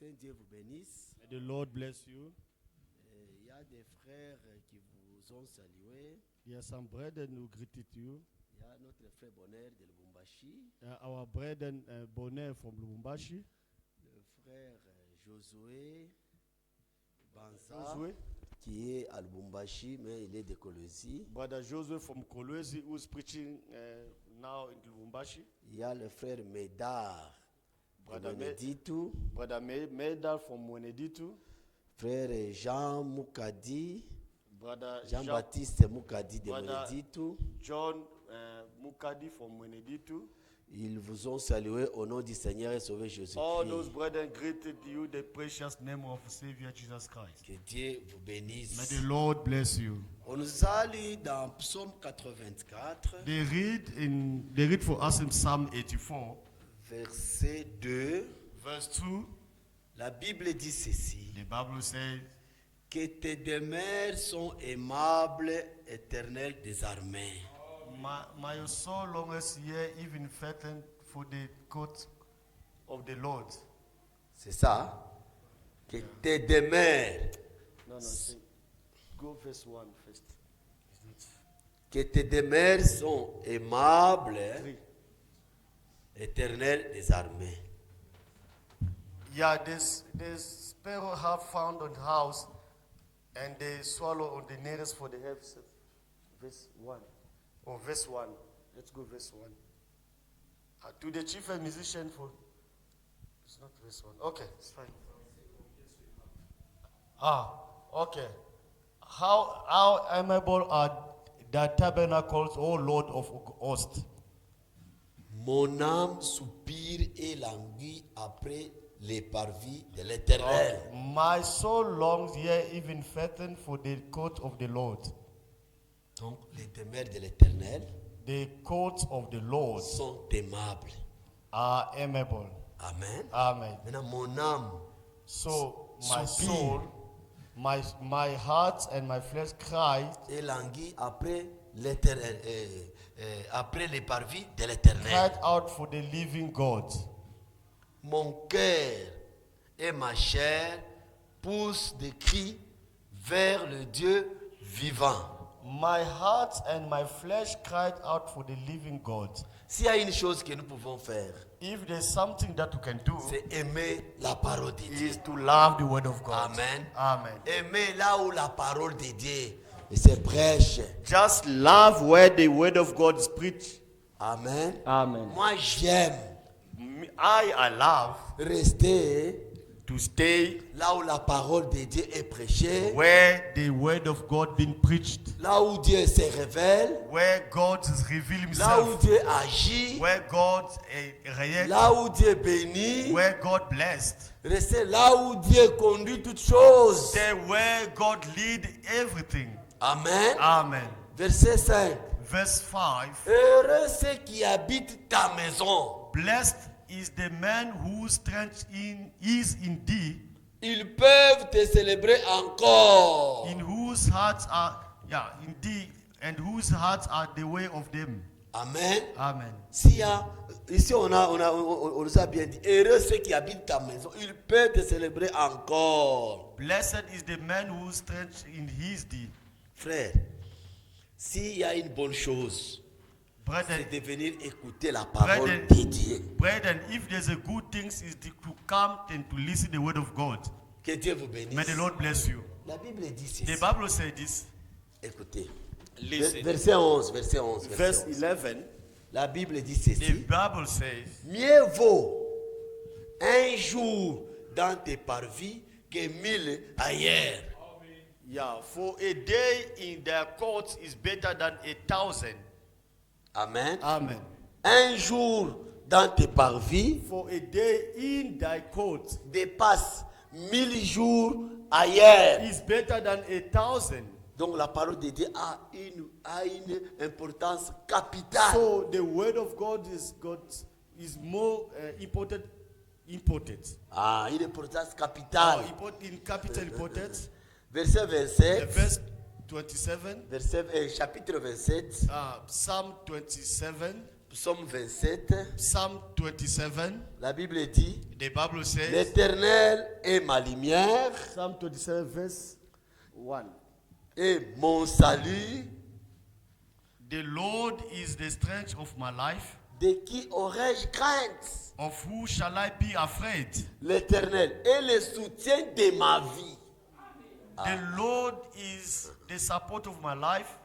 Saint-Dieu vous bénisse. May the Lord bless you. Il y a des frères qui vous ont salué. There are some brethren who greeted you. Il y a notre frère Bonheur de Lubumbashi, Our brethren Bonnet from Lubumbashi. le frère Josué Banza, Josué. qui est à Lubumbashi, mais il est de Colosie. Brother Joseph from Kolwezi who is preaching now in Lubumbashi. Il y a le frère Médard de Brother Benedito, Brother Medal from Mweneditu. frère Jean Moukadi, Brother Jean-Baptiste Moukadi de Brother Benedito. John Mukadi from Mweneditu. Ils vous ont salué au nom du Seigneur et Sauveur All those Jésus-Christ. brethren greeted you the precious name of Savior Jesus Christ. Que Dieu vous May bénisse. the Lord bless you. On nous a lu dans Psaume 84, They read for us in Psalm 84, verset 2. verse 2. La Bible dit ceci: The Bible says, que tes demeures sont aimables, éternel des armées. My soul longs here, even fatten for the court of the Lord. C'est ça? Que tes demeures, No, say, go verse 1 first. que tes demeures sont aimables, 3. éternel des armées. Yeah, this sparrow have found on house, and the swallow on the nearest for the heaves. Verse 1. Oh, verse 1. Let's go verse 1. To the chief musician for... It's not verse 1. Okay, it's fine. Okay. How amiable are the tabernacles, O Lord of hosts. Mon âme soupire et languit après les parvis de l'Éternel. My soul longs here, even fatten for the court of the Lord. Donc, les demeures de l'Éternel The courts of the Lord sont aimables. are amiable. Amen. Amen. Maintenant, mon âme So my Soupir. soul, my heart and my flesh cry, et languit après l'Éternel, après les parvis de l'Éternel. cried out for the living God. Mon cœur et ma chair poussent des cris vers le Dieu vivant. My heart and my flesh cried out for the living God. S'il y a une chose que nous pouvons faire, If there's something that we can do, c'est aimer la parole de Dieu. is to love the word of God. Amen. Amen. Aimer là où la parole de Dieu se prêche. Just love where the word of God is preached. Amen. Amen. Moi, j'aime I love rester to stay là où la parole de Dieu est prêchée, where the word of God been preached, là où Dieu se révèle, where God is revealing là où himself, Dieu agit, where God reacts, là où Dieu bénit, where God blessed, rester là où Dieu conduit toutes choses. stay where God lead everything. Amen. Amen. Verset 5. Verse 5. Heureux ceux qui habitent ta maison. Blessed is the man whose strength is in thee, Ils peuvent te célébrer encore. in whose hearts are in thee, and whose hearts are the way of them. Amen. Amen. S'il y a, ici on nous a bien dit, heureux ceux qui habitent ta maison, ils peuvent te célébrer encore. Blessed is the man whose strength in his thee. Frère, s'il y a une bonne chose, Brethren, c'est de venir écouter la parole Brethren. de Dieu. brethren, if there's a good thing, is to come and to listen the word of God. Que Dieu vous bénisse. May the Lord bless you. La Bible dit The ceci. Bible says this. Écoutez. Listen. Verset 11, verset 11. Verse verset 11. 11. La Bible dit The ceci. Bible says, Mieux vaut un jour dans tes parvis que 1000 ailleurs. yeah, for a day in their courts is better than 1,000. Amen. Amen. Un jour dans tes parvis For a day in thy court dépasse 1000 jours ailleurs. is better than 1,000. Donc la parole de Dieu a une importance capitale. So the word of God is more important. Ah, une importance capitale. In capital important. Verset 27. Verse 27. Chapitre 27. Psalm 27. Psaume 27, Psalm 27, la Bible dit, the Bible says, l'Éternel est ma lumière Psalm 27 verse 1. et mon salut. The Lord is the strength of my life. De qui aurais-je crainte? Of who shall I be afraid? L'Éternel est le soutien de ma vie. The Lord is the support of my life.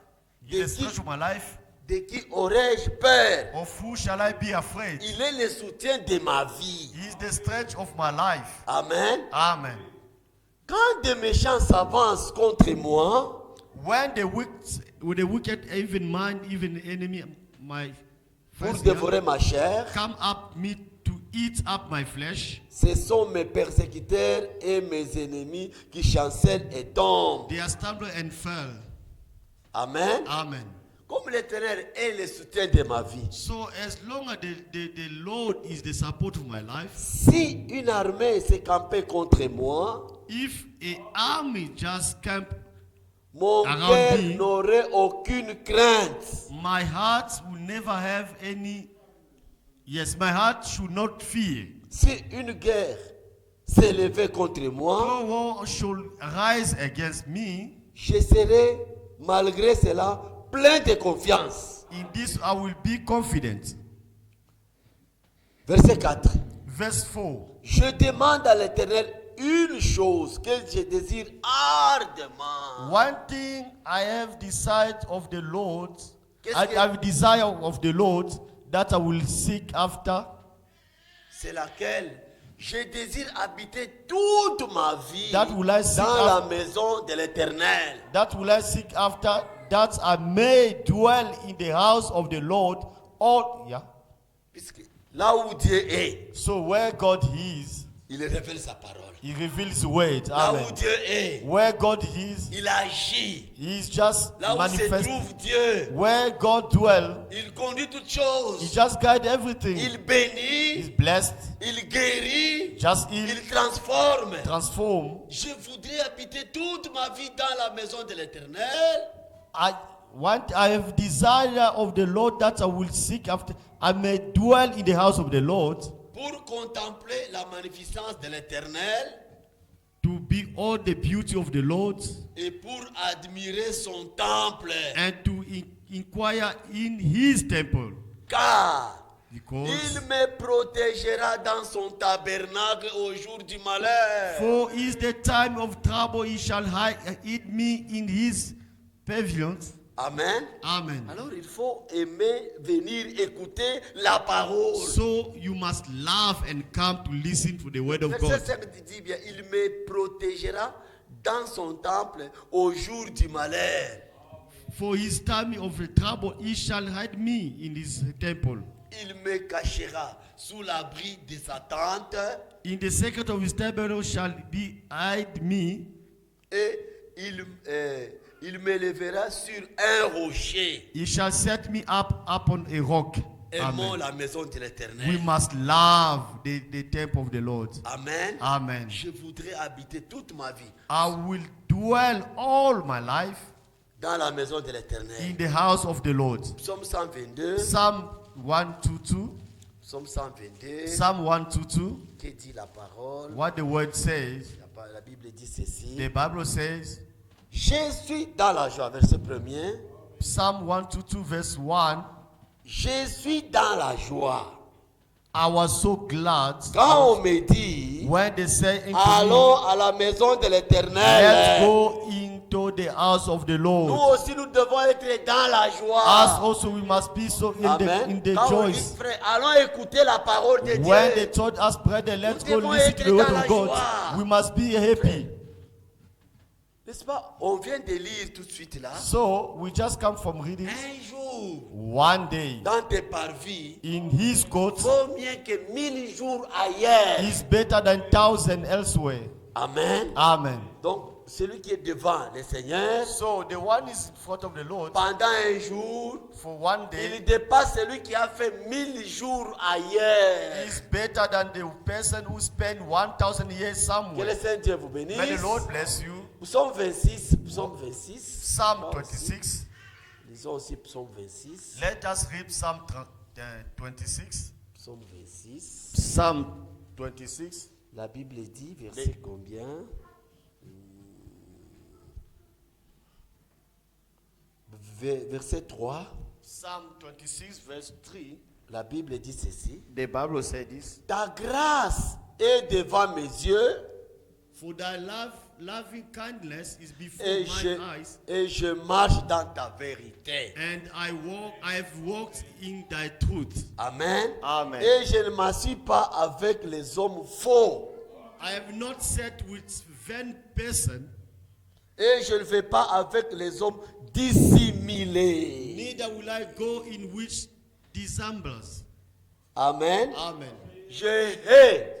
He De is the qui- strength of my life. De qui aurais-je peur? Of who shall I be afraid? Il est le soutien de ma vie. He is the strength of my life. Amen. Amen. Quand des méchants s'avancent contre moi, When the wicked, even mine, even the enemy, my pour friends, dévorer ma chair, come up me to eat up my flesh, ce sont mes persécuteurs et mes ennemis qui chancellent et tombent. they are stumbled and fell. Amen. Amen. Comme l'Éternel est le soutien de ma vie, So as long as the Lord is the support of my life, si une armée s'est campée contre moi, if a army just camp, mon Around cœur me. n'aurait aucune crainte. my heart will never have any. Yes, my heart should not fear. Si une guerre s'est levée contre moi, No war should rise against me. je serai malgré cela plein de confiance. In this I will be confident. Verset 4. Verse 4. Je demande à l'Éternel une chose que je désire ardemment. One thing I have desired of the Lord, Qu'est-ce I que- have desire of the Lord that I will seek after. C'est laquelle je désire habiter toute ma vie That will I seek dans la after. maison de l'Éternel. That will I seek after, that I may dwell in the house of the Lord. All, yeah. Puisque là où Dieu est, So where God is, il révèle sa parole. He reveals His word. Là Amen. où Dieu est, Where God is, il agit. He is just Là où se manifest. trouve Dieu, Where God dwells, il conduit toutes He choses. just guides everything. Il He's bénit, blessed, il guérit, just He il transforme. transform. Je voudrais habiter toute ma vie dans la maison de l'Éternel. I have desire of the Lord that I will seek after. I may dwell in the house of the Lord Pour contempler la magnificence de l'Éternel to be all the beauty of the Lord et pour admirer son temple. and to inquire in His temple, Car because il me protégera dans son tabernacle au jour du malheur. for is the time of trouble He shall hide me in His pavilions. Amen. Amen. Alors il faut aimer venir écouter la parole. So you must laugh and come to listen to the word of Verset God. 5 dit bien, il me protégera dans son temple au jour du malheur. For His time of the trouble He shall hide me in His temple. Il me cachera sous l'abri de sa tente In the secret of His tabernacle shall be hide me, et il me lèvera sur un rocher. He shall set me up upon a rock. Aimons Amen. la maison de We l'Éternel. must love the temple of the Lord. Amen. Amen. Je voudrais habiter toute ma vie I will dwell all my life dans la maison de in l'Éternel. the house of the Lord. Psaume 122. Psalm 122. Psaume 122. Psalm 122. Que dit la parole? What the word says, La Bible dit ceci. the Bible says, Je suis dans la joie. Verset 1er. Psalm 122 verse 1, Je suis dans la joie. I was so glad Quand on me dit, when they say unto allons me, à la maison de let's l'Éternel. go into the house of the Nous Lord. aussi, nous devons être dans la Us joie. also we must be so in Amen. the Quand on dit, joys. frère, allons écouter la parole de When they Dieu. told us, brother, let's Nous go devons listen to être the word dans of la God, joie. we must be happy. N'est-ce pas? On vient de lire tout de suite là. So we just come from reading. Un jour, One day dans tes parvis, in His courts vaut mieux que 1000 jours ailleurs. is better than 1,000 elsewhere. Amen. Amen. Donc, celui qui est devant le Seigneur, So the one is in front of the Lord pendant un jour, for one day il dépasse celui qui a fait 1000 jours ailleurs. is better than the person who spent 1,000 years Que somewhere. le Saint-Dieu vous bénisse. May the Lord bless you. Psaume 26, Psaume 26. Psalm 26. Lisons aussi Psaume 26. Let us read Psalm 26. Psaume 26. Psalm 26. La Bible dit, verset combien? Verset 3. Psalm 26, verse 3. La Bible dit ceci. The Bible said this. Ta grâce est devant mes yeux For thy loving kindness is before et mine eyes, je marche dans ta vérité. and I have walked in thy truth. Amen. Amen. Et je ne m'assis pas avec les hommes faux. I have not sat with vain person, Et je ne vais pas avec les hommes dissimulés. neither will I go in which dissembles. Amen. Amen. Je hais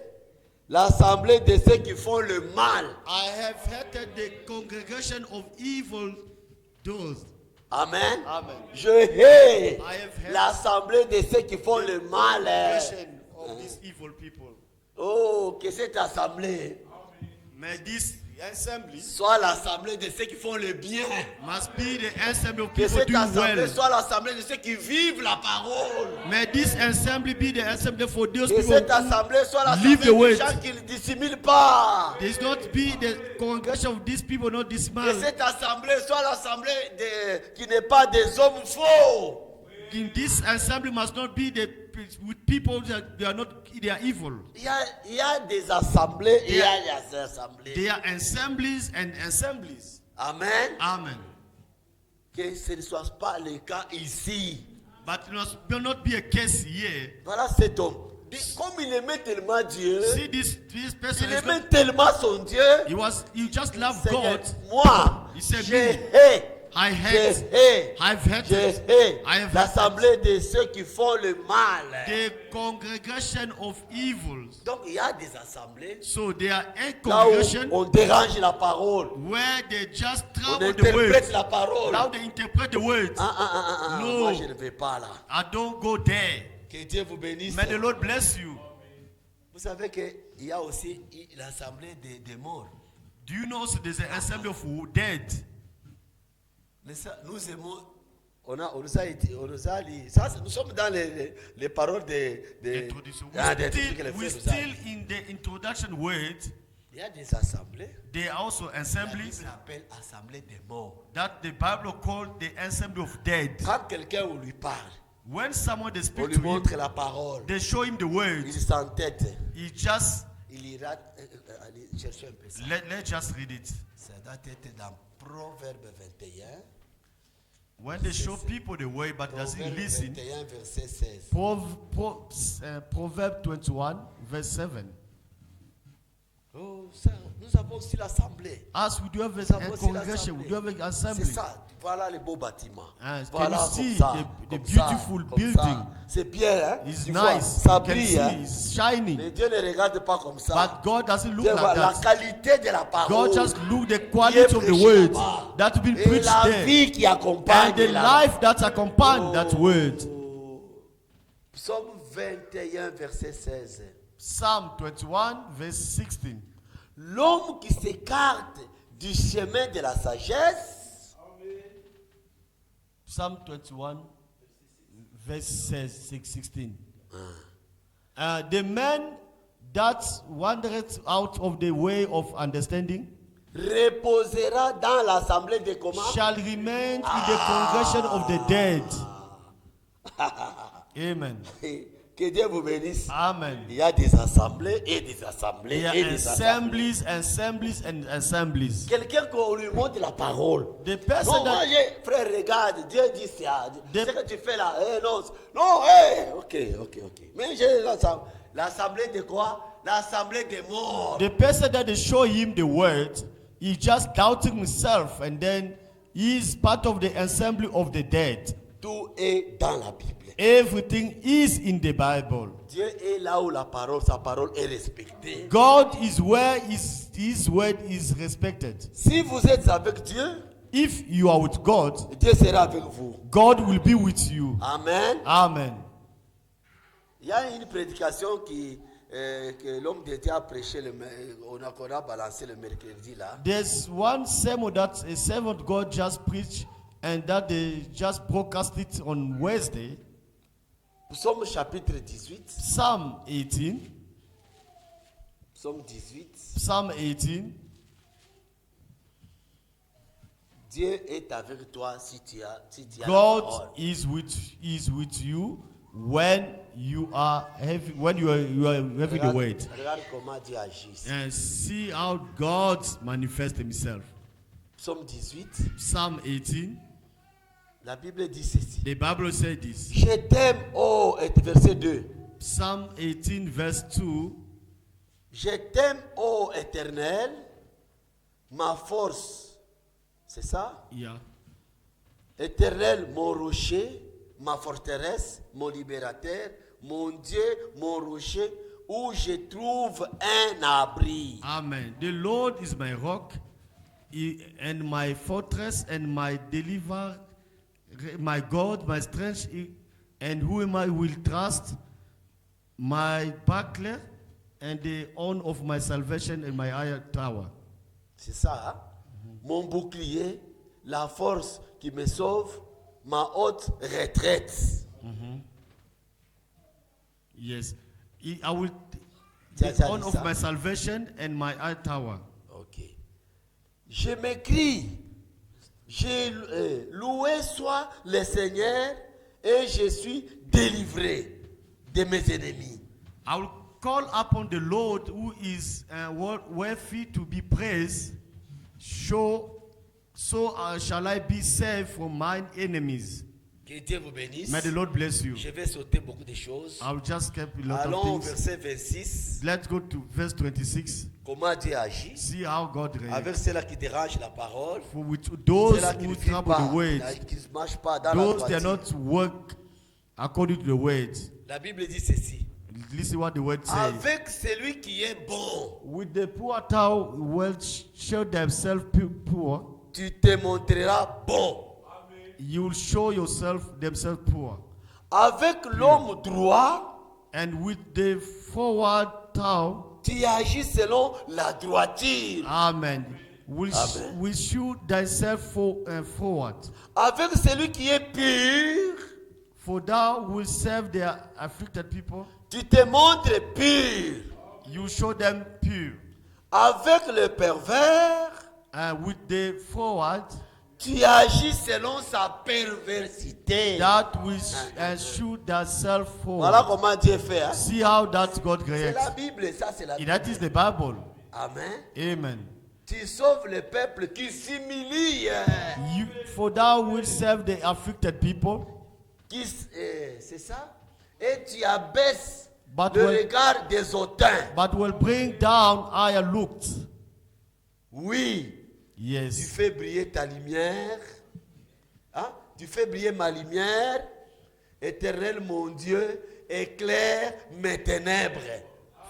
l'assemblée de ceux qui font le mal. I have hated the congregation of evil doers. Amen. Amen. Je hais I have hated l'assemblée de ceux qui font le mal. congregation of these evil people. Oh, que cette assemblée May this assembly soit l'assemblée de ceux qui font le bien. must be the assembly of Que people cette doing assemblée well. soit l'assemblée de ceux qui vivent la parole. May this assembly be the assembly for those Que people cette who assemblée soit live l'assemblée the way. des gens qui ne dissimulent pas. does not be the congregation of these people, not this Que man. cette assemblée soit l'assemblée qui n'est pas des hommes faux. In this assembly must not be with people that they are evil. Il y a des assemblées et il y a des assemblées. They are assemblies and assemblies. Amen. Amen. Que ce ne soit pas le cas ici. But it will not be a case here. Voilà cet homme. Comme il aimait tellement Dieu, See this person il is aimait not, tellement son Dieu. he just loved Seigneur, God. moi, He said, je me, hais. I Je hate, hais. I've Je hated hais I have l'assemblée de ceux qui font le mal. the congregation of evils. Donc il y a des assemblées So they are a là où congregation on dérange la parole. where they just On travel the word. interprète la parole. Now they interpret the word. No. Moi je ne vais pas là. I don't go there. Que Dieu vous bénisse. May the Lord bless you. Vous savez qu'il y a aussi l'assemblée des morts. Do you know also there's an assembly of dead? Mais ça, nous aimons, on nous a dit, ça, nous sommes dans les paroles Introduction. d'introduction que les We're frères nous ont still dit. in the introduction word. Il y a des assemblées, There are also la assemblies Bible appelle assemblée des morts. that the Bible called the assembly of dead. Quand quelqu'un on lui parle, When someone they on speak lui to him, montre la parole, they show him the word. il s'entête, He just il ira chercher un peu ça. let's just read it. Ça doit être dans Proverbe 21. When they show people the way but doesn't Proverbe listen. 21, verset 16. Proverb 21 verse 7. Oh, ça, nous avons aussi l'assemblée. As we do have Nous avons a aussi congregation, we do have an C'est assembly. ça. Voilà les beaux bâtiments. Ah, Voilà can you comme see ça, the comme beautiful ça, comme building? ça. C'est bien, hein? It's Tu vois, nice. ça You can brille, see hein? it's shining. Mais Dieu ne regarde pas comme ça. But God doesn't look Dieu voit like la that. qualité de la parole. God just look the qui est quality of the prêchée word là-bas. that has been Et preached la there. vie qui accompagne And the la life that accompanies that word. Psaume 21, verset 16. Psalm 21 verse 16. L'homme qui s'écarte du chemin de la sagesse Psalm 21 verse 16. The man that wandereth out of the way of understanding reposera dans l'assemblée des communs. shall remain in the congregation of the dead. Amen. Que Dieu vous bénisse. Amen. Il y a des assemblées et des assemblées There et are des assemblées. assemblies. Quelqu'un qu'on lui montre la parole. The person Non, moi, that frère, regarde, Dieu dit ça. The- Ce que tu fais là, non, ok. Mais j'ai l'assemblée de quoi? L'assemblée des morts. the person that they show him the word, he just doubting himself, and then he is part of the assembly of the dead. Tout est dans la Bible. Everything is in the Bible. Dieu est là où sa parole est respectée. God is where his word is respected. Si vous êtes avec Dieu, If you are with God, Dieu sera avec vous. God will be with you. Amen. Amen. Il y a une prédication que l'homme de Dieu a prêché, qu'on a balancé le mercredi là. There's one sermon that a servant of God just preached, and that they just broadcast it on Wednesday. Psaume chapitre 18. Psalm 18. Psaume 18. Psalm 18. Dieu est avec toi si tu as la God parole. is with you when you are having you are having the word. Regarde comment Dieu agit. And see how God manifests himself. Psaume 18. Psalm 18. La Bible dit ceci. The Bible says this. Je t'aime, oh, et verset 2. Psalm 18 verse 2. Je t'aime, ô Éternel, ma force. C'est ça? Yeah. Éternel, mon rocher, ma forteresse, mon libérateur, mon Dieu, mon rocher, où je trouve un abri. Amen. The Lord is my rock and my fortress and my deliverer, my God, my strength, and whom I will trust, my buckler and the horn of my salvation and my high tower. C'est ça, hein? Mon bouclier, la force qui me sauve, ma haute retraite. Yes. I will Tiens, the tiens, horn dis of ça. my salvation and my high tower. Ok. Je m'écris, loué soit le Seigneur et je suis délivré de mes ennemis. I will call upon the Lord who is worthy to be praised. So shall I be saved from mine enemies. Que Dieu vous bénisse. May the Lord bless you. Je vais sauter beaucoup de choses. I will just keep a lot Allons au of things. verset 26. Let's go to verse 26. Comment Dieu agit See how God avec reacts. ceux-là qui dérangent la parole. For with those Ceux-là qui who ne vivent trouble pas, the word, qui ne marchent pas dans la those that droiture. not work according to the word. La Bible dit ceci. Listen what the word says. Avec celui qui est bon, With the poor thou will show themselves poor. tu te montreras bon. You will show yourself themselves poor. Avec l'homme droit, And with the forward thou, tu agis selon la droiture. amen, will Amen. will shoot thyself forward. Avec celui qui est pur, For thou will serve the afflicted people. tu te montres pur. You show them pure. Avec le pervers, And with the forward, tu agis selon sa perversité. that will shoot thyself Voilà forward. comment Dieu fait. Hein? See how that God C'est la creates. Bible, ça c'est la Bible. That is the Bible. Amen. Amen. Tu sauves le peuple qui s'humilie. For thou will serve the afflicted people. C'est ça. Et tu abaisses But le when- regard des hautains. But will bring down higher looks. Oui. Tu Yes. fais briller ta lumière. Hein? Tu fais briller ma lumière. Éternel mon Dieu, éclaire mes ténèbres.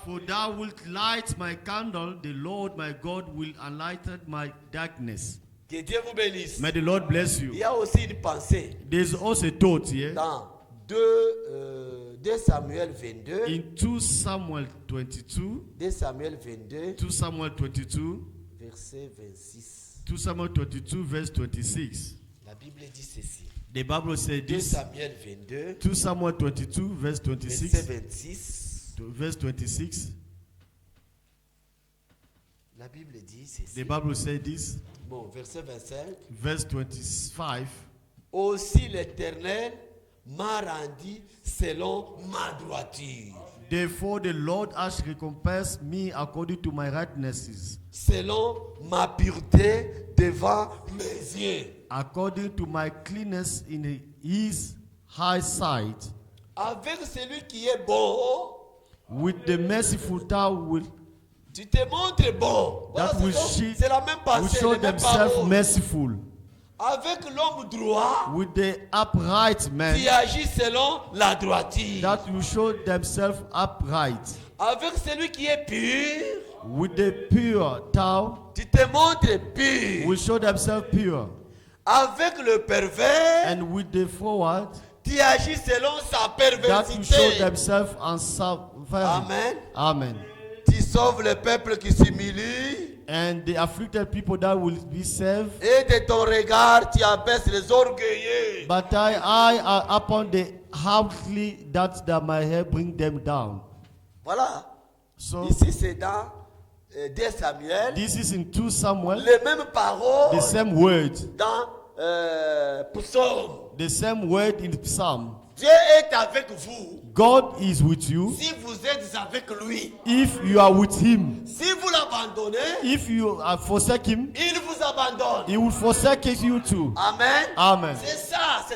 For thou wilt light my candle, the Lord my God will enlighten my darkness. Que Dieu vous bénisse. May the Lord bless Il you. y a aussi une pensée There's also a thought here. dans 2 Samuel 22. In 2 Samuel 22, 2 Samuel 22, 2 Samuel 22, verset 26. 2 Samuel 22, verse 26. La Bible dit ceci. The Bible says 2 this. Samuel 22, 2 Samuel 22, verse verset 26. 26. To verse 26. La Bible dit The ceci. Bible says this. Bon, verset 25. Verse 25. Aussi l'Éternel m'a rendu selon ma droiture, Therefore the Lord has recompensed me according to my rightnesses, selon ma pureté devant mes yeux. according to my cleanness in his high sight. Avec celui qui est bon, With the merciful thou will tu te montres bon. Voilà, that will c'est la même pensée, show les mêmes themselves paroles. merciful. Avec l'homme droit, With the upright man tu agis selon la droiture. that will show themselves upright. Avec celui qui est pur, With the pure thou tu te montres pur. will show themselves pure. Avec le pervers, And with the forward tu agis selon sa that will show perversité. themselves unself. Amen. Amen. Tu sauves le peuple qui s'humilie. and the afflicted people that will be saved. Et de ton regard, tu abaisses les orgueilleux. But I are upon the hardly that my hair bring them down. Voilà. So Ici, c'est dans 2 Samuel. this is in 2 Samuel, Les mêmes paroles the same word, dans Psaume. the same word in Psalm. Dieu est avec vous God is with you si vous êtes avec lui. if you are with him. Si vous l'abandonnez, If you forsake him, il vous abandonne. he will forsake you too. Amen. Amen. C'est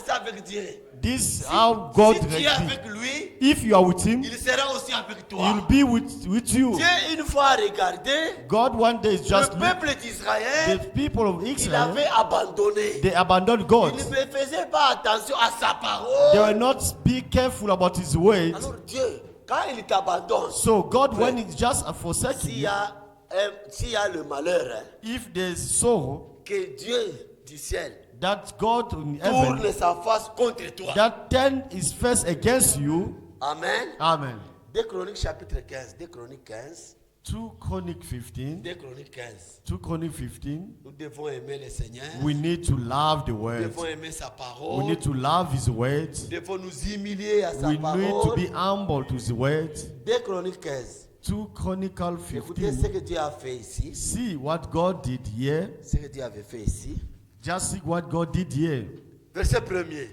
ça avec Dieu. This is how God Si tu es is. avec lui, If you are with him, il sera aussi avec he toi. will be with you. Dieu, une fois regardé, God one day le just peuple the d'Israël, people of il Israel, avait abandonné. they abandoned Il God. ne faisait pas attention à sa They were parole. not be careful about his words. Alors Dieu, quand il t'abandonne, So God, when he just forsaken s'il y you, s'il y a le malheur, hein, if there's sorrow, que Dieu du ciel that God in tourne heaven, sa face contre toi. that turn his face against you. Amen. Amen. 2 Chroniques chapitre 15. 2 Chroniques 15. 2 Chroniques 15. 2 Chroniques 15. 2 Chroniques 15. Nous devons aimer le Seigneur. We need to love the Nous word. devons aimer sa We parole. need to love his words. Nous devons nous humilier à sa We need to parole. be humble to his words. 2 Chroniques 15. 2 Chronicles Écoutez ce 15. que Dieu a fait ici. See what God did here. Ce que Dieu avait fait ici. Just see what God did here. Verset 1er.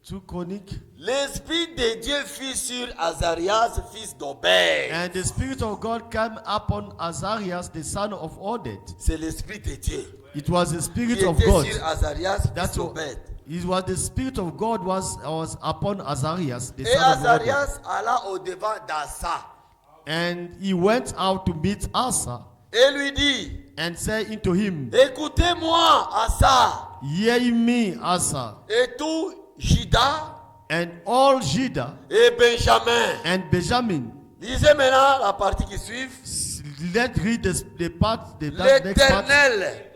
2 Chroniques. L'Esprit de Dieu fut sur Azarias, fils d'Obed. And the Spirit of God came upon Azarias, the son of Oded. C'est l'Esprit de Dieu It was the qui Spirit of était God. sur Azarias, fils That's what, d'Obed. it was the Spirit of God was upon Azarias, the Et son of Oded. Azarias alla au devant d'Asa And he went out to meet Asa et lui dit, and said unto him, écoutez-moi, Asa, Hear me, Asa, et tout Juda and all Judah et Benjamin. and Benjamin. Lisez maintenant la partie qui suit. Let's read the part, that next part. L'Éternel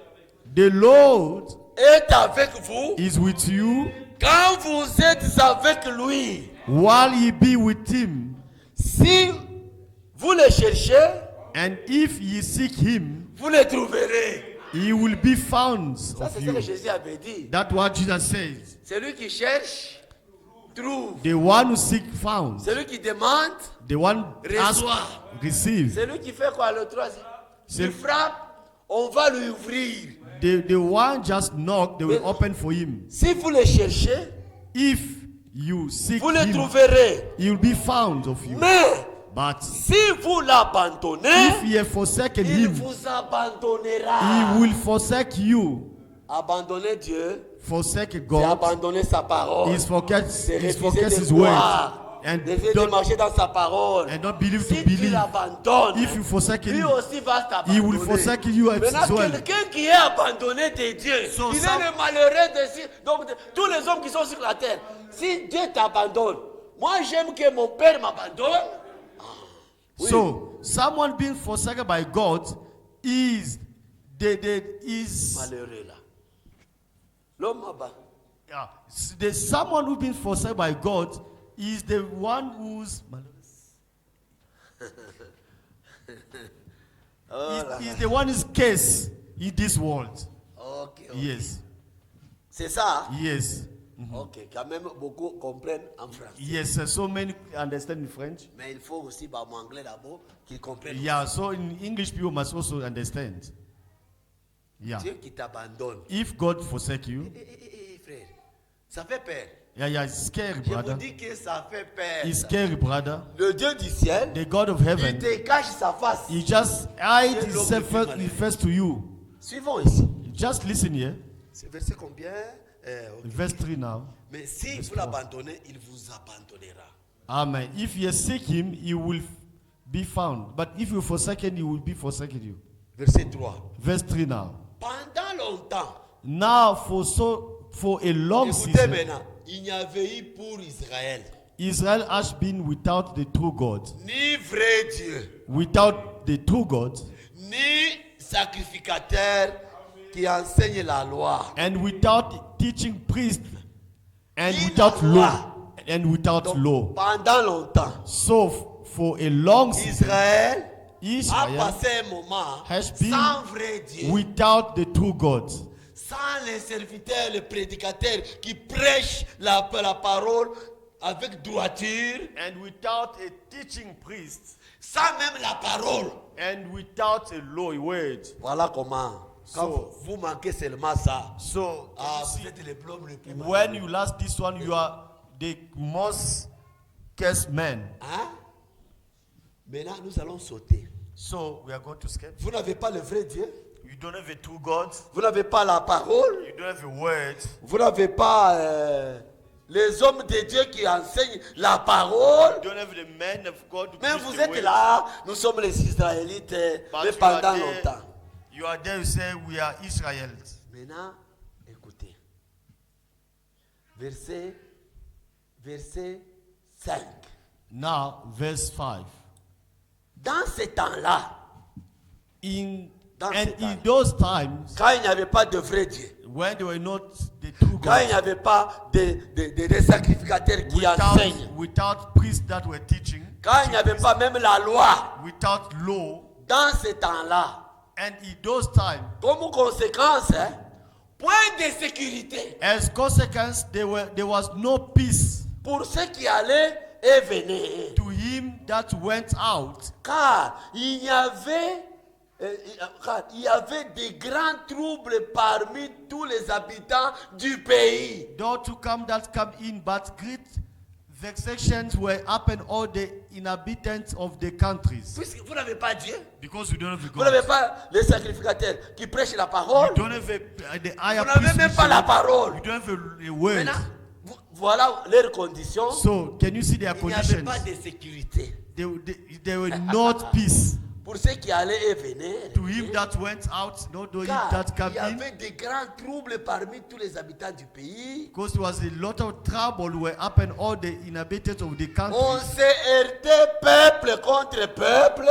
The Lord est avec vous is with you quand vous êtes avec lui. while ye be with him. Si vous le cherchez, And if ye seek him, vous le trouverez. he will be found Ça, of c'est ce que you. Jésus avait dit. That's what Jesus says. Celui qui cherche, trouve. The one who seek found. Celui qui demande, The one ask, reçoit. receive. Celui qui fait quoi le troisième? C'est- Il frappe, on va lui ouvrir. The one just knock, they will open for him. Si vous le cherchez, If you seek vous le him, trouverez. he will be found of you. Mais But si vous l'abandonnez, if ye have forsaken il him, vous abandonnera. he will forsake you. Abandonner Dieu, Forsake c'est God. abandonner sa parole. He forgets, C'est he refuser forgets de his word. croire. And Refuser de don't, marcher dans sa parole. and don't believe Si to tu believe. l'abandonnes, If you forsake lui him, aussi va he will t'abandonner. forsake you as Maintenant, well. quelqu'un qui est abandonné de Dieu, So il est some- le malheureux donc tous les hommes qui sont sur la terre. Si Dieu t'abandonne, moi j'aime que mon père m'abandonne. Oui. So someone being forsaken by God is is Malheureux là. L'homme abandonne. someone who been forsaken by God is the one who's Oh là is là. the one who's case in this world. Ok, ok. Yes, C'est ça. yes, Ok, quand même beaucoup comprennent en français. yes. So many understand in French. Mais il faut aussi, bah, mon anglais d'abord, qu'ils comprennent. Yeah. So in English, people must also understand. Yeah. Dieu qui t'abandonne. If God forsake you, Frère, ça fait peur. yeah, it's scary, Je vous brother. dis que ça fait peur. It's scary, brother. Le Dieu du ciel, The God of il heaven, te cache sa face. He just hide himself first to you. Suivons ici. Just listen here. C'est verset combien? Ok. Verse 3 now. Mais si vous l'abandonnez, il vous abandonnera. Amen. If you seek him, he will be found. But if you forsake him, he will be forsaken you. Verset 3. Verse 3 now. Pendant longtemps, Now for a long écoutez season, maintenant, il n'y avait eu pour Israël Israel has been without the true God. ni vrai Dieu, Without the true God ni sacrificateur qui enseigne la loi. and without teaching priest and Ni without la law loi. and without Donc, law. pendant longtemps, So for a long season, Israël a Israel passé un moment has been sans vrai Dieu, without the true God, sans les serviteurs, les prédicateurs qui prêchent la parole avec droiture, and without a teaching priest, sans même la parole. and without a law word. Voilà comment. Quand So- vous manquez seulement ça, So, vous êtes le blôme le plus when malheureux. you last this one, you are the most cursed man. Hein? Maintenant, nous allons sauter. So, we are going to skip. Vous n'avez pas le vrai Dieu. You don't have a true God. Vous n'avez pas la parole. You don't have a word. Vous n'avez pas les hommes de Dieu qui enseignent la parole. You don't have the men of God who Mais preach vous the êtes word. là, nous sommes les Israélites, But mais you pendant are there- longtemps. You are there, you say, we are Israelites. Maintenant, écoutez. Verset 5. Now, verse 5. Dans ces temps-là, In Dans and ces in temps. those times, quand il n'y avait pas de vrai Dieu, when they were not the true quand il n'y God, avait pas de sacrificateurs qui enseignent, without priests that were teaching, quand il n'y avait pas même la loi, without law, dans ces temps-là, and in those times, comme conséquence, point de sécurité as consequence, there was no peace pour ceux qui allaient et venaient. to him that went out, Car il y avait des grands troubles parmi tous les habitants du pays. though to come that come in, but great vexations were upon all the inhabitants of the countries. Puisque vous n'avez pas Dieu, Because we don't have a vous n'avez God. pas les sacrificateurs qui prêchent la parole, You don't have the higher vous n'avez priest même pas la which- parole. You don't have a word. Maintenant, voilà leurs conditions. So, can you see their Il n'y avait conditions? pas de sécurité. They were not peace. Pour ceux qui allaient et venaient, To him that went out, not to him car that il came y in. avait des grands troubles parmi tous les habitants du pays. Because there was a lot of trouble were upon all the inhabitants of the country. On s'est heurté peuple contre peuple,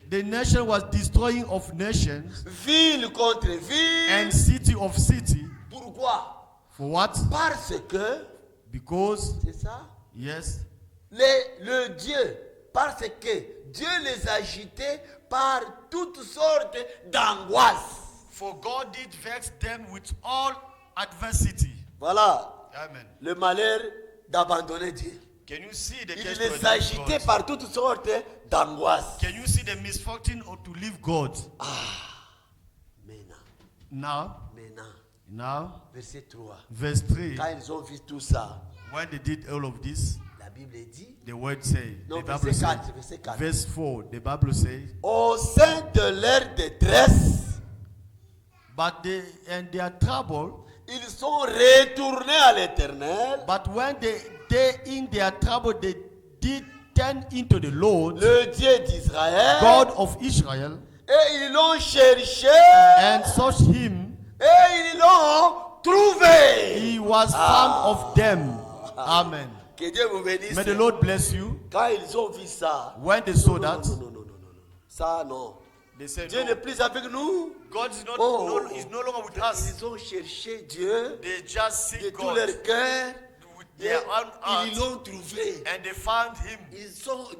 The nation was destroying of nations ville contre ville. and city of city. Pourquoi? For what? Parce que, Because, c'est ça, yes, le Dieu, parce que Dieu les agitait par toutes sortes d'angoisses. for God did vex them with all adversity. Voilà Amen. le malheur d'abandonner Dieu. Can you see the Il case les to agitait God? par toutes sortes d'angoisses. Can you see the misfortune or to leave God? Maintenant, Now, verset 3. verse 3. Quand ils ont vu tout ça, When they did all of this, la Bible dit, the word say, non, the Bible verset says, 4, verset 4. verse 4, the Bible says, Au sein de leur détresse, but they and their trouble, ils sont retournés à l'Éternel, but when they in their trouble they did turn into the Lord, le Dieu d'Israël, God of Israel, et ils l'ont cherché, and searched him. et ils l'ont trouvé. He was found of them. Amen. Que Dieu vous bénisse. May the Lord bless you. Quand ils ont vu ça, When they saw non, that, non, non, non, non, non, non. Ça non. they said, Dieu no, n'est plus avec nous. God is not Oh. is no longer with us. Ils ont cherché Dieu They just de seek tout God leur cœur. with Et their own ils heart, l'ont trouvé. and they found him.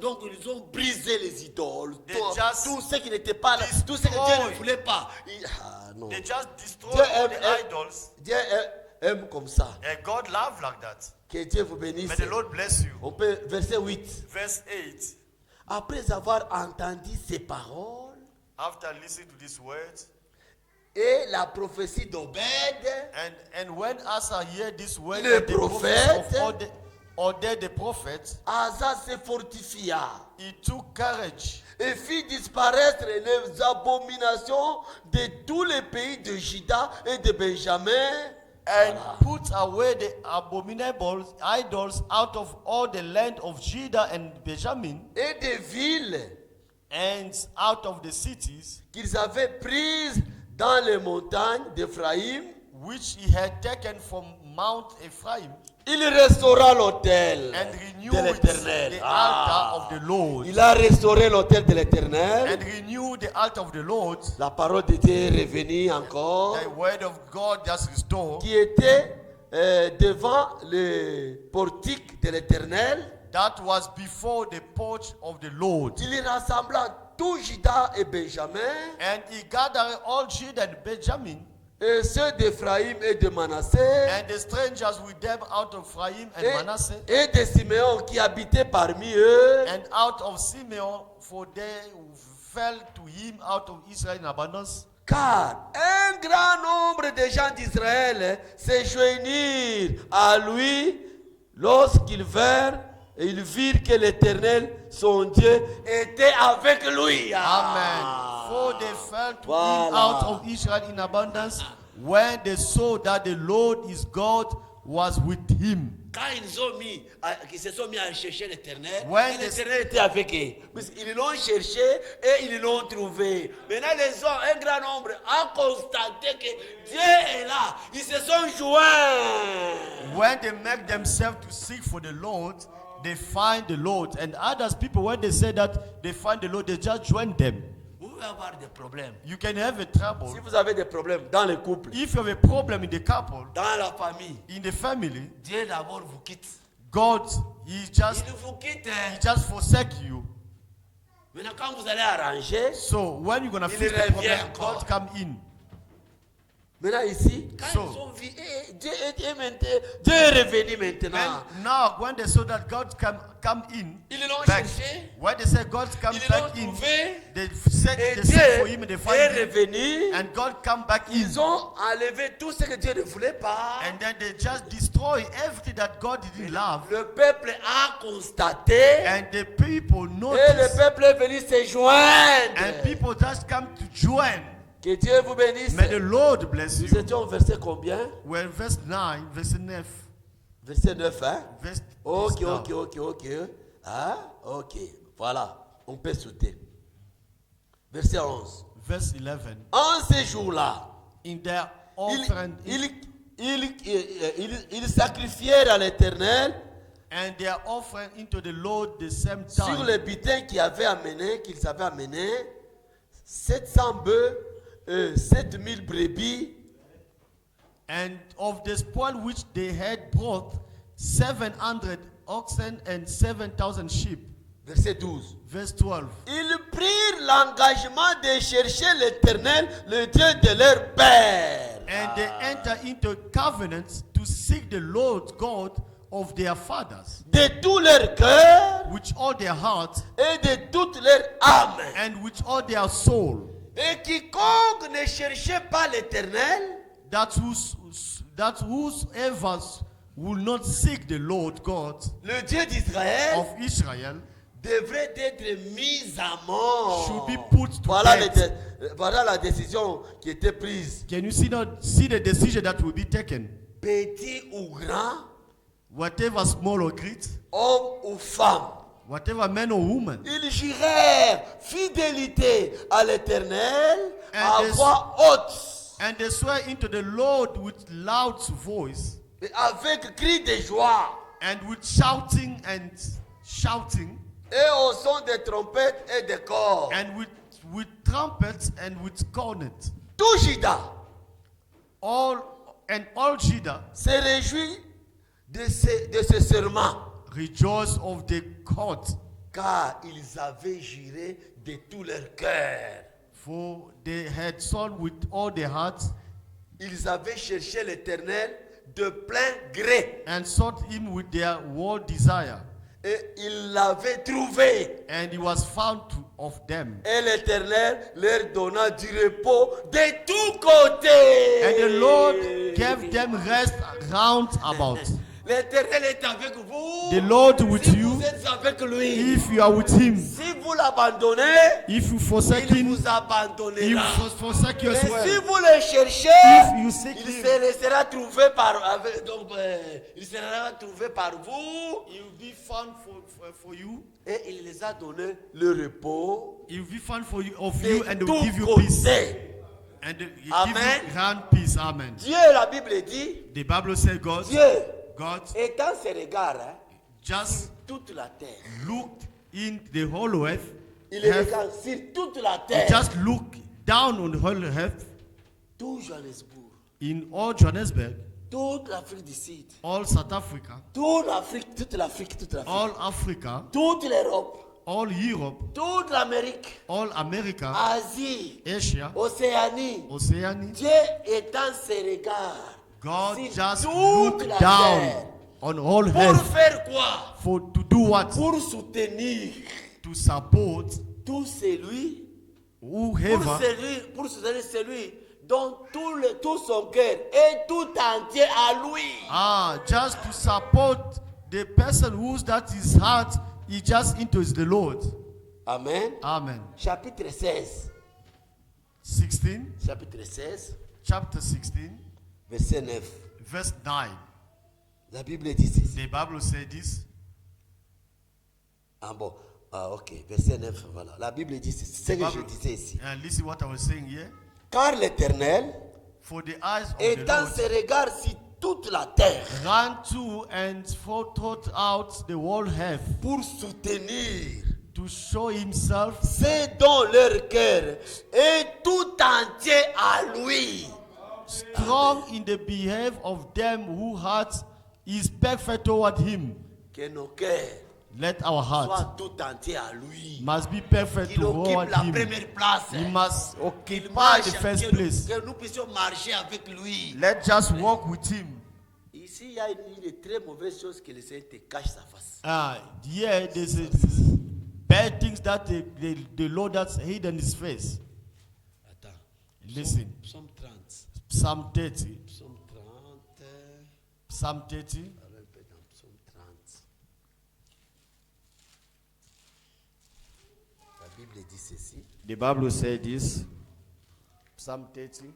Donc ils ont brisé les idoles. They Tout, just tout ce qui n'était pas là, tout ce que Dieu destroy. ne voulait pas. Non. They just destroyed Dieu all aime, the idols, Dieu aime comme ça. and God loved like that. Que Dieu vous bénisse. May the Lord bless you. On peut, verset 8. Verse 8. Après avoir entendu ces paroles After listening to these words, et la prophétie d'Obed, and when Asa heard this word, Le and the prophète, prophecy of Oded the prophet, Asa se fortifia he took courage et fit disparaître les abominations de tous les pays de Juda et de Benjamin. and put away the abominable idols out of all the land of Judah and Benjamin, Et des villes and out of the cities qu'ils avaient prises dans les montagnes d'Éphraïm. which he had taken from Mount Ephraim, Il restaura l'autel and de renewed l'Éternel. the altar of the Lord. Il a restauré l'autel de l'Éternel. And renewed the altar of the Lord. La parole de Dieu est revenue encore, The word of God just restored, qui était devant le portique de l'Éternel. that was before the porch of the Lord. Il rassembla tout Juda et Benjamin, And he gathered all Judah and Benjamin, et ceux d'Éphraïm et de Manassé, and the strangers with them out of Ephraim and Manasseh, et de Siméon qui habitaient parmi eux, and out of Simeon, for they fell to him out of Israel in abundance. car un grand nombre de gens d'Israël se joignirent à lui lorsqu'ils virent que l'Éternel, son Dieu, était avec lui. Amen. For they fell to him Voilà. out of Israel in abundance when they saw that the Lord his God was with him. Quand ils se sont mis à chercher l'Éternel, Ouais, et l'Éternel était avec eux. Ils l'ont cherché et ils l'ont trouvé. Maintenant, les hommes, un grand nombre, ont constaté que Dieu est là. Ils se sont joints. When they make themselves to seek for the Lord, they find the Lord. And others people, when they say that they find the Lord, they just join them. Vous pouvez avoir des problèmes. You can have a trouble. Si vous avez des problèmes dans le couple, If you have a problem in the couple, dans la famille, in the family, Dieu d'abord vous quitte. God, he just forsake you. Maintenant, quand vous allez arranger, So when you're gonna Il fix the revient problem, encore. God come in. maintenant ici, quand So- ils ont vu, Dieu est revenu maintenant. And now when they saw that God come in, Ils l'ont back, cherché, when they say God come ils back l'ont in, trouvé, they et seek for him and they Dieu find est him, revenu. and God come back in. Ils ont enlevé tout ce que Dieu ne voulait pas. And then they just destroy everything that God didn't love. Le peuple a constaté And the people et le notice. peuple est venu se joindre. And people just come to join. Que Dieu vous bénisse. May the Lord bless Nous you. étions au verset combien? We're in verse 9, verse 9. Verset 9, hein? Verse Ok, now. ok. Hein? Ok. Voilà. On peut sauter. Verset 11. Verse 11. En ces jours-là, In their offering, ils sacrifièrent à l'Éternel and they are offering into the Lord the same sur time. les butins qu'ils avaient amené 700 bœufs, 7000 brebis, And of the spoil which they had brought, 700 oxen and 7,000 sheep. verset 12. Verse 12. Ils prirent l'engagement de chercher l'Éternel, le Dieu de leur père. And they enter into covenant to seek the Lord God of their fathers De tout leur cœur with all their heart et de toute leur âme. and with all their soul. Et quiconque ne cherchait pas l'Éternel, That whosoever will not seek the Lord God le Dieu d'Israël, of Israel devrait être mis à mort. should be put to death. Voilà la décision qui était prise. Can you see the decision that will be taken? Petit ou grand, Whatever small or great, homme ou femme, whatever man or woman, ils jurèrent fidélité à l'Éternel à And this- voix haute and they swear into the Lord with loud voice et avec cri de joie and with shouting and shouting et au son des trompettes et des corps. and with trumpets and with cornets. Tout Juda All Judah se réjouit de ce serment, rejoice of the court, car ils avaient juré de tout leur cœur. for they had sworn with all their hearts Ils avaient cherché l'Éternel de plein gré and sought him with their whole desire, et ils l'avaient trouvé. and he was found of them. Et l'Éternel leur donna du repos de tous côtés. And the Lord gave them rest round about. L'Éternel est avec vous. The Lord with si you. vous êtes avec lui. If you are with him, Si vous l'abandonnez, if you forsake il him, vous he abandonnera. will forsake you Mais as si well. vous le cherchez, If you seek il him, se laissera trouver il sera trouvé par vous. he will be found for you. Et il les a donné le repos He will be found for you of de you, and he will tous give you peace. côtés. And he give Amen. you round peace. Amen. Dieu, la Bible dit, The Bible says God étend ses regards just sur toute la terre. looked in the whole earth. Il Have- regarde sur toute la He terre. just look down on the whole earth Tout Johannesburg, in all Johannesburg, toute l'Afrique du Sud, all South Africa, toute l'Afrique, all Africa, toute l'Europe, all Europe, toute l'Amérique, all America, Asie, Asia, Océanie. Oceania. Dieu étend ses regards God sur just toute look la down terre. on all Pour heaven faire quoi? to do what? Pour soutenir To support tout celui, whoever pour soutenir celui dont tout son cœur est tout entier à lui. just to support the person whose that his heart is just into the Lord. Amen. Amen. Chapitre 16. 16, Chapitre 16, chapter 16, verset 9. verse 9. La Bible dit ceci. The Bible says this. Ah bon. Ah ok. Verset 9, voilà. La Bible dit ceci. C'est ce que je Bible- disais ici. And listen what I was saying here. Car l'Éternel For the eyes of the étend Lord ses regards sur toute la terre ran to and thought out the whole heaven pour soutenir to show himself ceux dont leur cœur est tout entier à lui. strong in the behalf of them whose heart is perfect toward him. Que nos cœurs Let our heart soient tout entiers à lui. must be perfect Qu'il occupe toward la him. première place. He must Qu'il occupy marche, the first que place. que nous puissions marcher avec lui. Let's just walk with him. Ici, il y a une très mauvaise chose que le Seigneur te cache sa face. Yeah, there's bad things that the Lord has hidden his face. Attends. Listen, Psaume 30. Psalm 30. Psaume 30. Psalm 30. Alors, dans Psaume 30. La Bible dit ceci. The Bible says this. Psalm 30.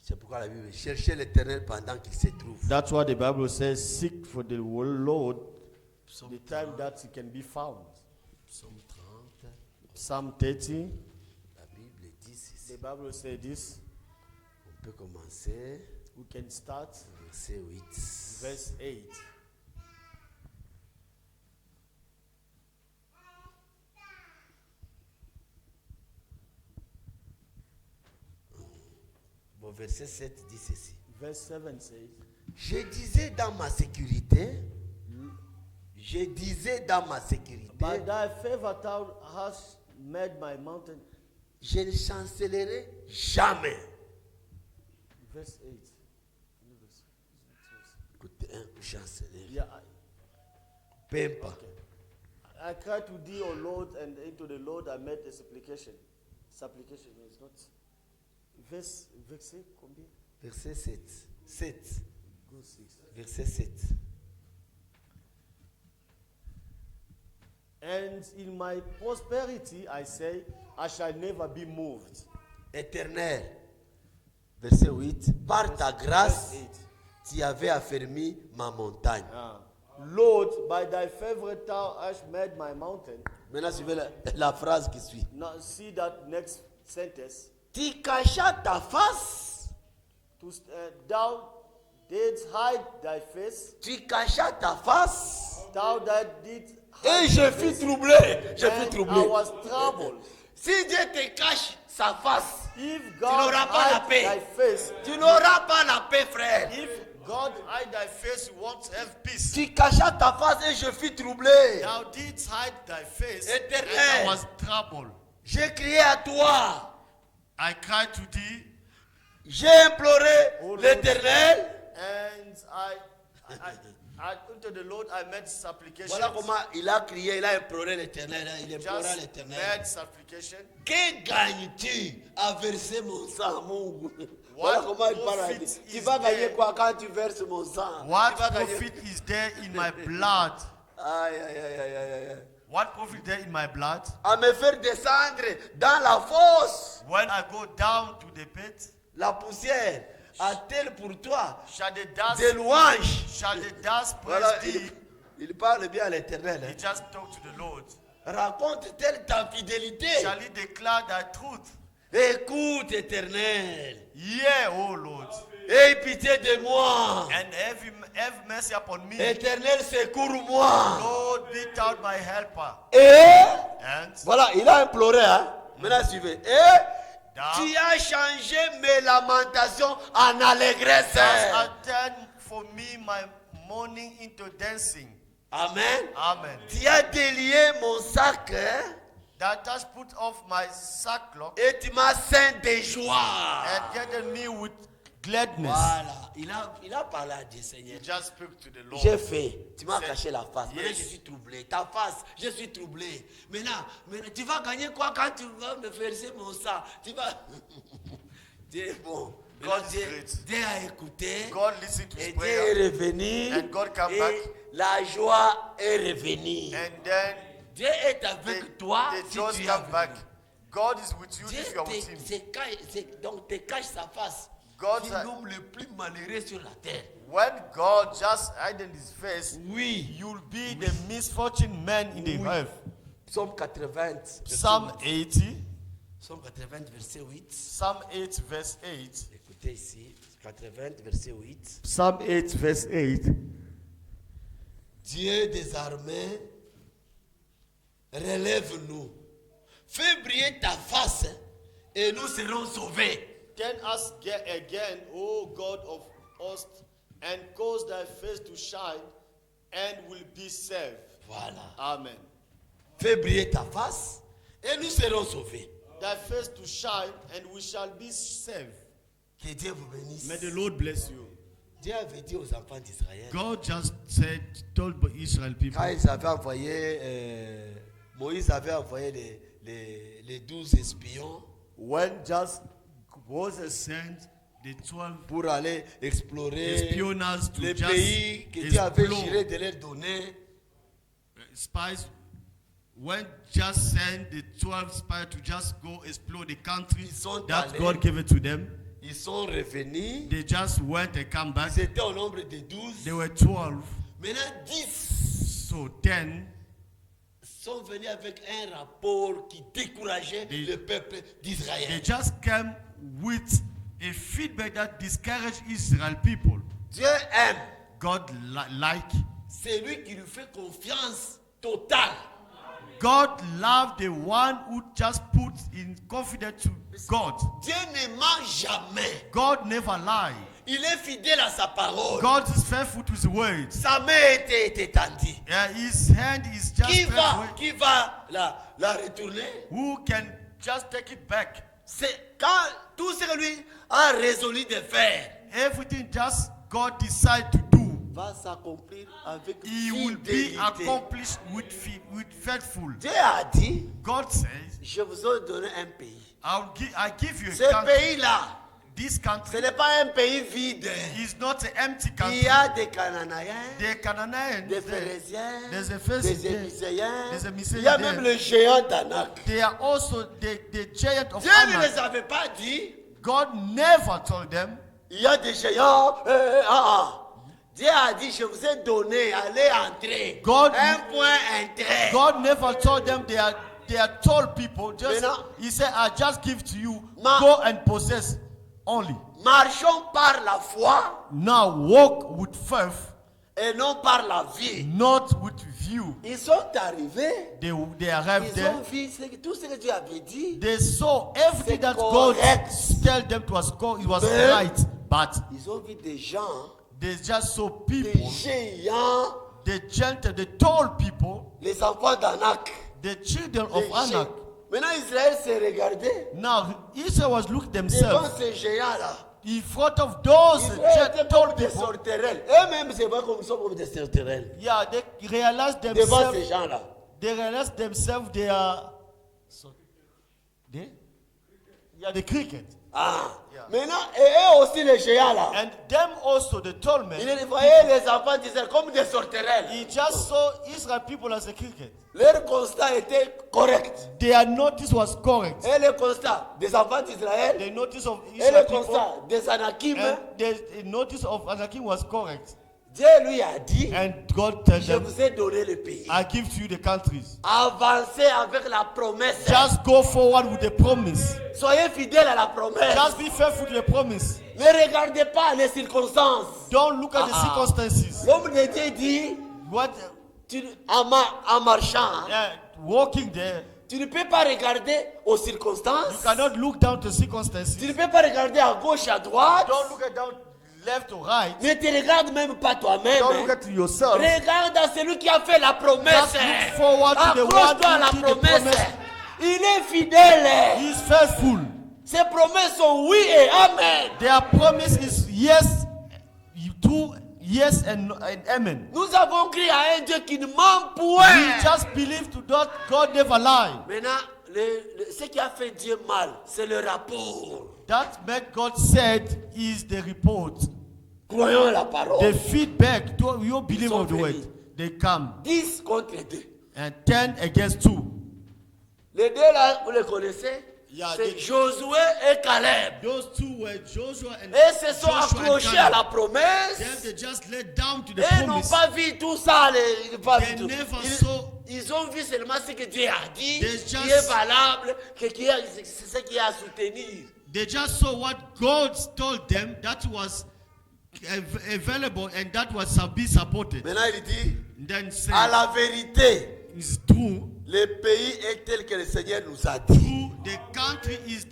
C'est pourquoi la Bible dit cherchez l'Éternel pendant qu'il se trouve. That's what the Bible says. Seek for the Lord Psaume the time that he can be found. Psaume 30. Psalm 30. La Bible dit ceci. The Bible says this. On peut commencer. We can start Verset 8. verse 8. Bon, verset 7 dit ceci. Verse 7 says, Je disais dans ma sécurité, je disais dans ma sécurité, by thy favor thou hast made my mountain. je ne chancellerai jamais. Verse 8. Écoutez, chancellerai. Yeah, Peu pas. I cried to thee, O Lord, and into the Lord I made a supplication. Supplication is not. Verset combien? Verset 7. 7. Go 6. Verset 7. And in my prosperity I say, I shall never be moved. Éternel. Verset 8. Par ta grâce, Verse 8. tu avais affermi ma montagne. Lord, by thy favor thou hast made my mountain. Maintenant, suivez la phrase qui suit. Now see that next sentence. Tu cachas ta face. Thou didst hide thy face. Tu cachas ta face. Thou that didst Et hide je thy fus face. troublé. Je fus And troublé. I was troubled. Si Dieu te cache sa face, If tu God n'auras pas la hide paix. thy face, Tu n'auras pas la paix, frère. if God hide thy face, you won't have peace. Tu cachas ta face et je fus troublé. Thou didst hide thy face, Éternel. and I was troubled. J'ai crié à toi. I cried to thee, J'ai imploré Oh Lord. l'Éternel. and unto the Lord I made supplication. Voilà comment il a crié, il a imploré l'Éternel. hein. Il implora Just l'Éternel. made supplication. Que gagnes-tu à verser mon sang, mon Voilà What comment il parle. profit Tu is vas gagner there? quoi quand tu verses mon sang? What Tu vas gagner- profit is there in my blood? Aïe, aïe, aïe, aïe, aïe, aïe. What profit there in my blood? À me faire descendre dans la fosse. When I go down to the pit, La poussière a-t-elle pour toi shall the dust, des louanges? shall the dust Voilà, praise thee? il parle bien à l'Éternel. He hein. just talk to the Lord. Raconte-t-elle ta fidélité? Shall he declare thy truth? Écoute, Éternel. Yea, O Lord, Aie pitié de moi. and have mercy upon me. Éternel, secours-moi. Lord, be thou my helper. Et And voilà, il a imploré. Hein? Maintenant, suivez. Et Tu as changé mes lamentations en allégresse. Has turned for me my mourning into dancing. Amen. Amen. Tu as délié mon sac That has put off my sackcloth et tu m'as ceint de joie. and girded me with gladness. Voilà. Il a parlé à Dieu, Seigneur. You just speak to the Lord. J'ai fait. Tu m'as C'est- caché la face. Maintenant, Yes. je suis troublé. Ta face, je suis troublé. Maintenant, tu vas gagner quoi quand tu vas me verser mon sang? Tu vas. Dieu est bon. God Maintenant, is Dieu, great. Dieu a écouté. God listened to Et his Dieu prayer. est revenu. And God come et back. la joie est revenue. And then Dieu est avec toi. the Si joy tu es come avec back. lui. God is with you Dieu if you are with him. donc te cache sa face. God C'est sa- l'homme le plus malheureux sur la terre. When God just hidden his face, Oui. you'll be the misfortune man in the earth. Psaume 80. Psalm 80, Psaume 80, verset 8. Psalm 8, verse 8. Écoutez ici. 80, verset 8. Psalm 8, verse 8. Dieu des armées, relève-nous. Fais briller ta face et nous serons sauvés. Turn us again, O God of hosts, and cause thy face to shine, and will be saved. Voilà. Amen. Fais briller ta face et nous serons sauvés. Thy face to shine, and we shall be saved. Que Dieu vous bénisse. May the Lord bless you. Dieu avait dit aux enfants d'Israël, God just told Israel people, quand ils avaient envoyé, Moïse avait envoyé les 12 espions When just Moses sent the 12 pour aller explorer espionage to les just pays que Dieu avait explore. juré de leur donner. Spies when just sent the 12 spies to just go explore the country Ils sont that allés. God gave it to them. Ils sont revenus. They just went and come back. Ils étaient au nombre de 12. They were 12. Maintenant, 10 So 10, sont venus avec un rapport qui décourageait They- le peuple they d'Israël. just came with a feedback that discouraged Israel people. Dieu aime God like. c'est lui qui lui fait confiance totale. God loved the one who just put in confidence to God. Dieu ne ment jamais. God never lied. Il est fidèle à sa parole. God is faithful to his words. Sa main était étendue. His hand is just Qui stretched va, away. qui va la retourner? Who can just take it back? C'est quand tout ce que lui a résolu de faire Everything just God decide to do, va s'accomplir avec He will be fidélité. accomplished with faithful. Dieu a dit, God says, je vous ai donné un pays. I give you Ce a country. pays-là, This ce country n'est pas un pays vide. is not an empty Il country. y a des Cananéens, Des Canaanites, des Phérésiens, there's a des Phérézien, Ébuséens. there's a Myséen Il y a there. même le géant d'Anak. they are also the giant of Dieu ne Anak. les avait pas dit, God never told them. il y a des géants. Dieu a dit, je vous ai donné, allez entrer. God- Un point entrée. God never told them they are told people. Just Maintenant- He said, I just give to you. Ma- Go and possess only. Marchons par la foi Now walk with faith, et non par la vie. not with view. Ils sont arrivés, They arrived ils ont there. vu tout ce que Dieu avait dit. They saw everything C'est that God correct. tell them it was Mais- right, but Ils ont vu des gens, they just saw des people, géants, the gentle, the tall people, les enfants d'Anak. the children Des of Anak. géants. Maintenant Israël s'est regardé Now Israel was looking devant themselves ces géants-là. in front of those Israël était tall comme des people. sauterelles. Eux-mêmes, c'est pas comme ils sont comme des sauterelles. Yeah, they realized Devant ces themselves. gens-là. They realized themselves they are. They? Yeah, the cricket. Ah. Maintenant, et eux aussi les géants-là. And them also, the tall men. Ils voyaient les enfants d'Israël comme des sauterelles. He just saw Israel people as a cricket. Leur constat était correct. Their notice was correct. Et le constat des enfants d'Israël The notice of et le Israel people constat des Anakim, and the notice of Anakim was correct. Dieu lui a dit, And God told je them, vous ai donné le pays. I give to you the countries. Avancez avec la promesse. Just go forward with the promise. Soyez fidèles à la promesse. Just be faithful to the promise. Ne regardez pas les circonstances. Don't look at the Ah. circumstances. L'homme de Dieu dit, What en marchant, walking there, Tu ne peux pas regarder aux You circonstances. cannot look down to circumstances. Tu ne peux pas regarder à gauche, à droite. Don't look at down left or right. Ne te regarde même pas toi-même. Don't look at yourself. Regarde à celui qui a fait la promesse. Just look forward to the one Accroche-toi à la who did the promesse. promise. Il est fidèle. He is faithful. Ses promesses sont oui et amen. Their promise is yes, true, yes and amen. Nous avons crié à un Dieu qui ne ment point. We just believe to that God never lie. Maintenant, ce qui a fait Dieu mal, c'est le rapport. That make God said is the report. Croyons à la parole. The feedback to your belief sont of the word. venus. They come 10 contre 2. and 10 against 2. Les deux là, vous les connaissez? Yeah, C'est they- Josué et Caleb. Those two were Joshua and Et se sont Joshua and accrochés à Caleb. la promesse. Then they just let down to the Et n'ont promise. pas vu tout ça. Pas They du tout. never saw. Ils ont vu seulement ce que Dieu a dit, They qui just- est valable, c'est ce qui est à soutenir. They just saw what God told them that was available and that was be supported. Maintenant, il dit, Then say, à la vérité, it's true. le pays est tel que le Seigneur nous a dit. True. The country is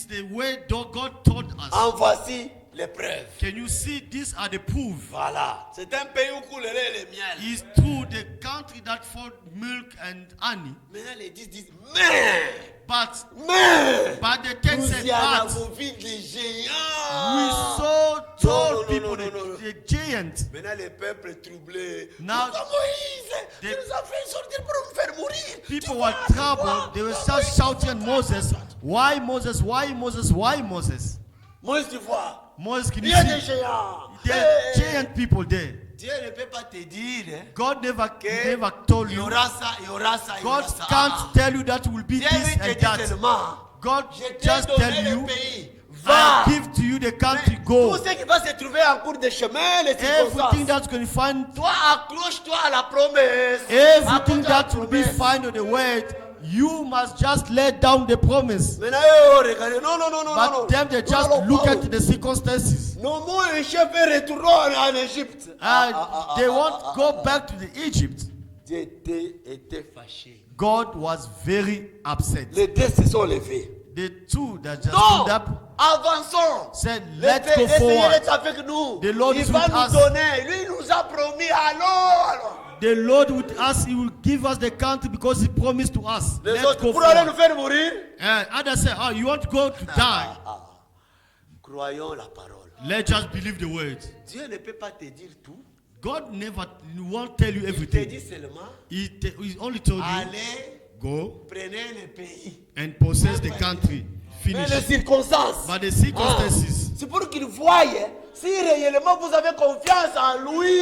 the way God told us. En voici les preuves. Can you see? These are the proof. Voilà. C'est un pays où coule le lait et le miel. It's true. The country that for milk and honey. Maintenant, les 10 disent, mais But the text nous said, y en but avons vu des géants. we saw No, tall no, people, no, no, no. the giants. Maintenant, les peuples troublés. Now- Pourquoi Moïse, tu They- nous as fait sortir pour nous faire mourir. People Tu were vois, tu troubled. vois. They were just shouting at Moses, why Moses, why Moses, why Moses? Moïse, tu vois. Moses, can Il you y a des see? géants. There Hey. are giant people there. Dieu ne peut pas te dire God never que told il y you. aura ça, il y aura ça, il y God aura ça. can't tell you that will be Dieu this lui te and dit that. seulement, God je t'ai just donné tell le you, pays. Va. I give to you the country, Mais go. tout ce qui va se trouver en cours de chemin, les Everything circonstances. that's going to find, Toi, accroche-toi à la promesse. everything Accroche-toi à la that will be promesse. found on the word, you must just lay down the promise. Maintenant, eux, regardez, non, non, non, non, non. But them, they Nous just allons look pas- at the circumstances. Nos mots et chefs retournons en Égypte. They won't go back to the Egypt. Dieu était fâché. God was very upset. Les deux se sont levés. The two that just Non, stood up avançons. said, Le let's go Seigneur forward. est avec nous. The Lord Il is va with nous us. donner. Lui, il nous a promis. Alors. The Lord with us, He will give us the country because He promised to us. Les Let's autres, go pour aller nous forward. faire mourir. And others say, oh, you want to go to die? Croyons la parole. Let's just believe the word. Dieu ne peut pas te dire tout. God never won't tell you Il te everything. dit seulement, He only told you, allez, go prenez le pays. and possess the country. Mais les Finish. circonstances. But the circumstances, C'est pour qu'il voie si réellement vous avez confiance en lui.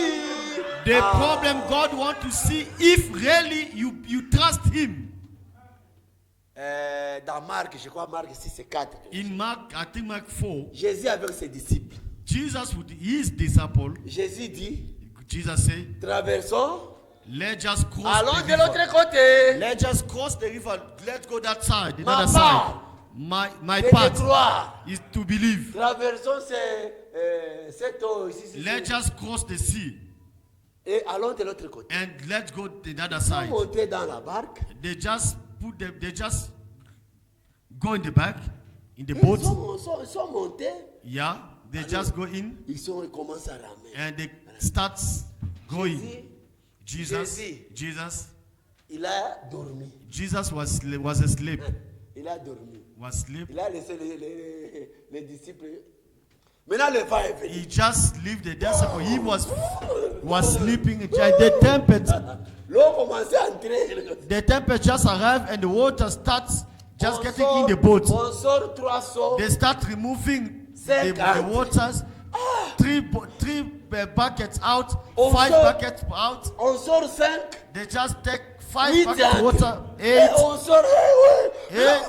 the problem God wants to see if really you trust Him. Dans Marc, je crois Marc 6 et 4. In Mark, I think Mark 4, Jésus avec ses disciples. Jesus with his disciple, Jésus dit, Jesus said, traversons, let's just cross allons the de l'autre river. côté. Let's just cross the river. Let's go that side, the Ma other part, side. My c'est de part croire. is to believe. Traversons cette eau ici. Let's just cross the sea Et allons de l'autre côté. and let's go to the other Ils sont side. montés dans la barque. They just they just go in the back, in the Ils boat. sont montés. Yeah, they just go in Ils commencent à ramer. and they start going. Jésus, il a dormi. Jesus was asleep. Il a dormi. Was asleep. Il a laissé les disciples. Maintenant, le vent est venu. He just left the disciple. He was sleeping. The tempest, L'eau commençait à entrer. the tempest just arrived and the water starts just On getting sort- in the boat. On sort 3 seaux. They start removing the 50. waters. Three buckets out, On 5 sort- buckets out. On sort 5. They just take 5 8 buckets of water. Et 8. on sort. Eh,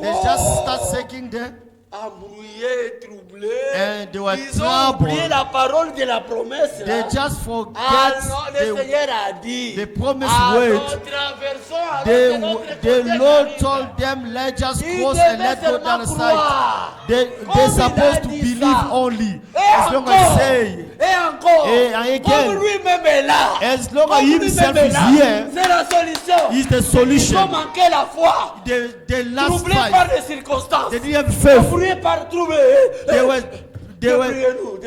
They just start shaking there. embrouillés, troublés. And they were Ils ont oublié troubled. la parole de la promesse. They là. just forget Alors le the, Seigneur a dit, the promised alors word. traversons, alors de l'autre The côté Lord d'Arrive. told them, let just Ils cross and devaient let go down the seulement side. croire. They're Comme il supposed a to dit believe ça. only. Et As long encore, as say, et encore, Et again. comme lui-même est là, as long comme as lui-même himself est is là, here, c'est la solution. is the Ils ont solution. manqué la foi, The last troublés par fight, les circonstances, they didn't have faith. embrouillés par troublés. They were Débrouillez-nous.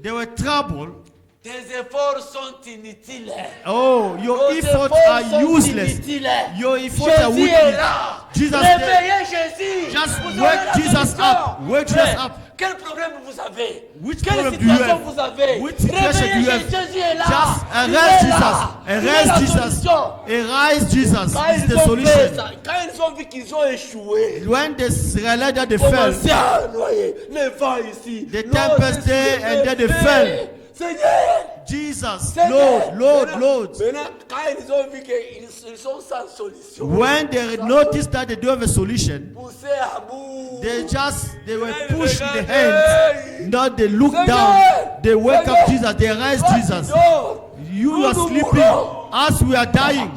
they were troubled. Tes efforts sont inutiles. Oh, your Nos efforts efforts are sont useless. inutiles. Your efforts are Jésus est weak. là. Jesus Réveillez Jésus. Just Vous wake aurez la Jesus solution. up. Wake Jesus Mais up. Quel problème vous avez? Which Quelle problem do you situation have? vous avez? Which situation do Réveillez you have? Jésus est là. Just Il arrest est là. Jesus. Il est Arrest la Jesus. solution. Arise Jesus Quand is ils the ont fait solution. ça, quand ils ont vu qu'ils ont échoué, When they realized that they fell, commencez à noyer les vents ici. The L'eau tempest s'est there soulevée. and then they Mais, fell. Seigneur, Jesus, Seigneur. Lord. Maintenant, quand ils ont vu qu'ils sont sans solution, When they noticed that they don't have a solution, poussés à bout, they were pushed the hands. Now they look Seigneur, down. They wake up Seigneur, Jesus. They rise toi, tu Jesus. dors. You are Nous sleeping mourons. as we are dying.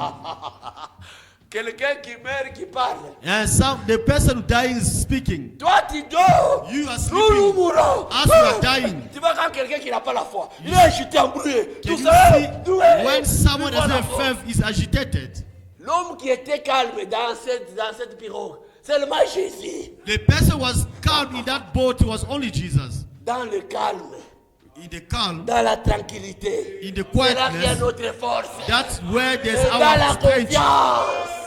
Quelqu'un qui meurt, qui parle. And the person dying is speaking. Toi, tu dors. You are Nous sleeping mourons. as we are dying. Tu vois quand quelqu'un qui n'a pas la foi, il est agité, embrouillé. Can Tout you ça, see when someone doesn't have faith is agitated? L'homme qui était calme dans cette pirogue, seulement Jésus. The person was calm in that boat was only Jesus. Dans le calme, In the calm, dans la tranquillité. in the C'est là qu'il y a quietness, notre force. that's where there's Et dans la our strength. confiance.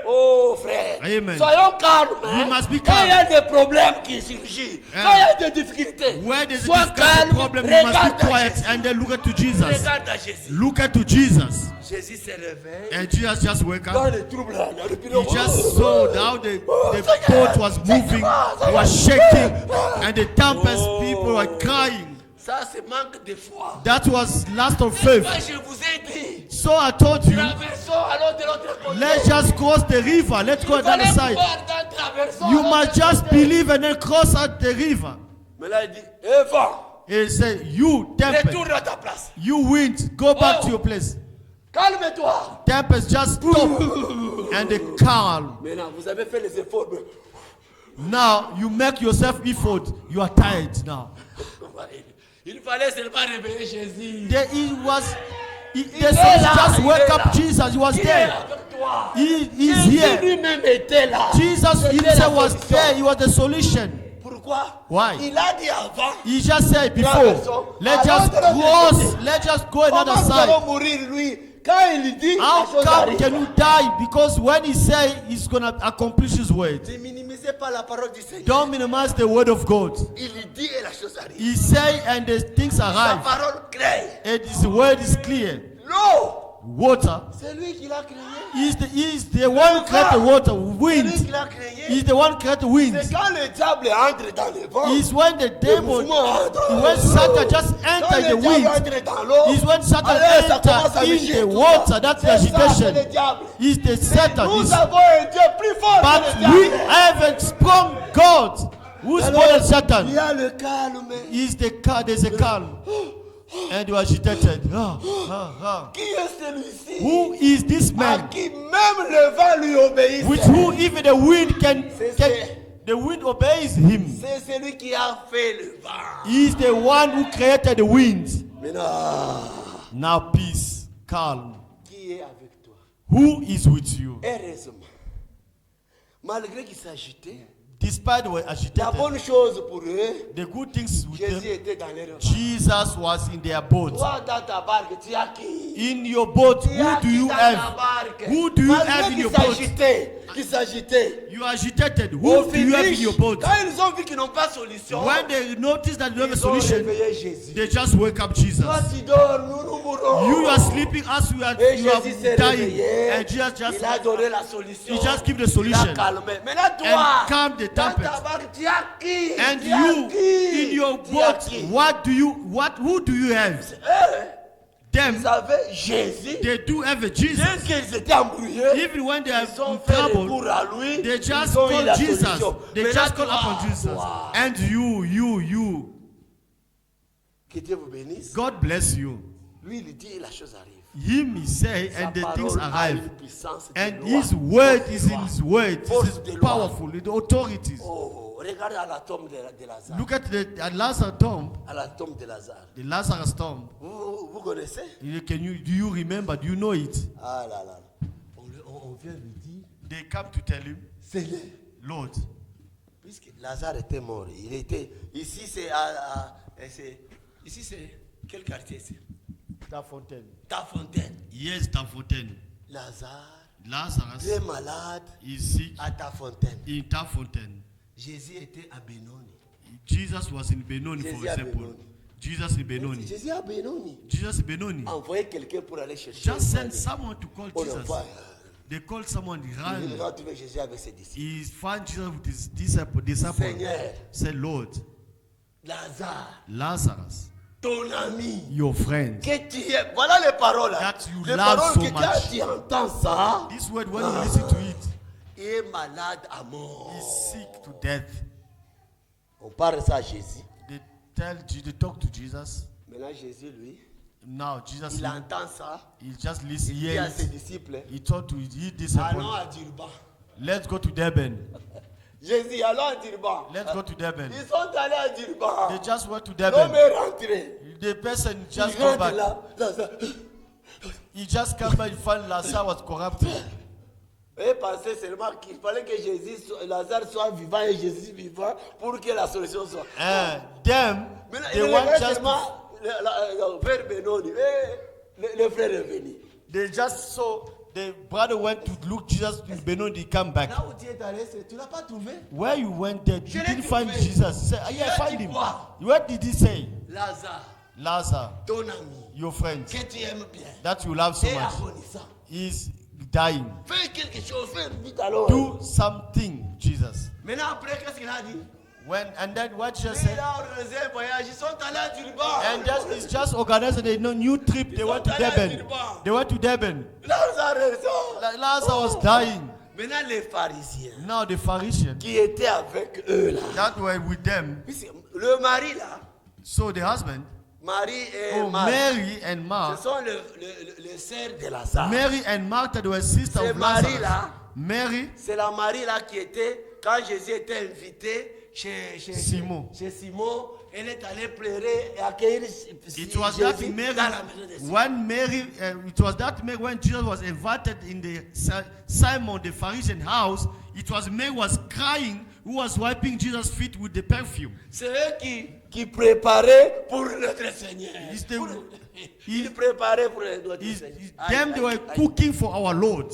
Oh frère, Amen. soyons calmes. We must be Quand il y a calm. des problèmes qui surgissent, Yeah. quand il y a des difficultés, Where there's a sois difficult calme, problem, you must regarde be à quiet Jésus. and then look at to Jesus. Regarde à Jésus. Look at to Jesus. Jésus se réveille. And Jesus just wake Dans up. le trouble, là, dans le He pirogue. just saw how the boat was moving, was shaking, and the tempest people were crying. Ça, c'est manque de foi. That was last of faith. Moi, je vous ai dit, So I told you, traversons alors de l'autre côté. let's just cross the river. Let's go down the side. You must just believe and then cross out the river. Mais là, il dit, eh, va, He said, you tempest, retourne à ta place. you wind, go back to your place. Calme-toi. Tempest just stop and the calm. Maintenant, vous avez fait les efforts. Mais... Now you make yourself effort. You are tired now. Il fallait seulement réveiller Jésus. There he was. They est said, là, just il wake est up là. Jesus. He was Il est there. avec toi. He is Jésus here. lui-même était là. Jesus C'était la himself was solution. there. He was the solution. Pourquoi? Why? Il a dit avant. He just said before, let's just cross, let's just go another Comment nous side. allons mourir lui? Quand il dit, la How chose come arrive. can you die? Because when he say he's gonna accomplish his word, Ne minimisez pas la parole du Seigneur. don't minimize the word of God. Il dit et la chose arrive. He say and the things Sa arrive. parole crée. And his word is clear. L'eau, Water. c'est lui qui l'a créé. He's the one who created the water. C'est lui Wind. qui l'a créé. He's the one who created the wind. C'est quand le diable entre dans le vent. Is when the devil, mouvement when Satan just Quand enter le the diable wind, entre dans l'eau. is when Satan alors ça commence à enter in agiter the tout water. ça. That's the C'est ça, c'est agitation. le diable. Is the Satan. Nous Is- avons un Dieu plus fort But que le we diable. have a strong God who's more than Il Satan. y a le calme. Is the car? There's a calm, and you are agitated. Qui est celui-ci? Who is this À man? qui même le vent lui obéit. With who even the wind can C'est- the wind obeys him. C'est celui qui a fait le vent. He is the one who created the wind. Maintenant, Now peace, calm. qui est avec toi? Who is with you? Heureusement. Malgré qu'il s'agitait, Despite they were la agitated, bonne chose pour eux, the good things with Jésus them, était dans leur vent. Jesus was in their boat. Toi, dans ta barque, tu as qui? In your boat, Tu as who do qui you dans ta have? barque? Who do you Malgré have in qu'ils your boat? s'agitaient. You are agitated. Au Who do you have in finish, your boat? quand ils ont vu qu'ils n'ont pas de solution, When they notice that they don't have a ils ont solution, réveillé Jésus. they just wake up Jesus. Toi, tu dors, nous mourrons. You are sleeping as you are, Et you are Jésus s'est dying, réveillé. and Jesus just Il a donné la solution. He just give the Il a solution calmé. Maintenant, toi, and calm the dans ta tempest. barque, tu as qui? And Tu as you qui? in your Tu as boat, qui? who do you have? Eux, them, ils avaient Jésus. they do have a Jesus. Dès qu'ils étaient embrouillés, Even when they are ils ont in fait trouble, recours à lui. they Ils just ont eu call la Jesus. solution. They Maintenant, just call toi, upon Jesus. toi, And you. que Dieu vous bénisse. God bless you. Lui, il dit, la chose arrive. Him he say, Sa and the things parole a arrive. une puissance de And loi. his word Force is de in loi. his word. Force It de is loi. powerful. The authorities. Oh, regardez à la tombe de Lazare. Look at the Lazarus tomb, À la tombe de Lazare. the Lazarus tomb. Vous connaissez? Do you remember? Do you know it? Ah là là. On vient lui dire, They come to tell him, Seigneur, Lord, puisque Lazare était mort, il était ici, ici c'est quel quartier c'est? Ta fontaine. Ta fontaine. yes, ta fontaine. Lazare, très Lazarus malade, is sick à ta fontaine. in ta fontaine. Jésus était à Benoni. Jesus was in Benoni, for Jesus example. Benoni. Jesus in Benoni. Jésus à Benoni. Jesus in Benoni. Envoyez quelqu'un pour aller chercher. Just un send panier. someone to call On Jesus. envoie. They called someone, Il ran. va trouver Jésus avec ses disciples. He found Jesus with his disciple. Seigneur, Said, Lord, Lazarus, ton ami, your friend. que tu es. Voilà les paroles. That you Les love paroles so que much. quand tu entends ça, This word, when you listen to it, il est malade à mort. he's sick to death. On parle ça à Jésus. They talk to Jesus. Maintenant, Jésus, lui, Now Jesus, il entend ça. he just listen. Il dit à ses Yes, disciples, he told to his allons disciple, à Durban. let's go to Durban. Jésus, allons à Durban. Let's go to Durban. Ils sont allés à Durban. They just went to L'homme Durban. est rentré. The person Il just come rentre back. là. He just come back and found Lazarus was corrupted. Et pensez seulement qu'il fallait que Lazare soit vivant et Jésus vivant pour que la solution soit. Them, Maintenant, they il want regarde just seulement le frère Benoni. Le frère est venu. they just saw the brother went to look Jesus in Benoni. He come back. Là où tu es allé, tu l'as pas trouvé? Where you went there, Je you l'ai didn't find trouvé. Jesus. He said, Je yeah, l'ai find dit him. quoi? What did he say? Lazare, Lazarus, ton ami, your friend que tu aimes bien, that you love so est much, agonissant. is dying. Fais quelque chose, fais vite alors. Do something, Jesus. Maintenant, après, qu'est-ce qu'il a dit? And then what Jesus Il said, a organisé un voyage, ils sont allés à Durban. and just it's just organized a new trip. They went to Durban. They went to Durban. Lazare sort. Lazarus was dying. Maintenant, les pharisiens Now the Pharisees qui étaient avec eux là. that were with them. Puisque le mari là, So the husband, Marie et Marthe, Mary and ce Martha, sont les sœurs de Lazare. Mary and Martha, they were sisters C'est of Marie Lazarus. là, Mary, c'est la Marie là qui était, quand Jésus était invité Simon. chez Simon, elle est allée pleurer et accueillir It was that Jésus Mary, dans la maison de Simon. when Mary, it was that Mary when Jesus was invited in the Simon the Pharisee house. It was Mary was crying, who was wiping Jesus' feet with the perfume. C'est eux qui préparaient pour notre Seigneur. It's the- Ils préparaient pour notre It's Seigneur. them they were cooking for our Lord.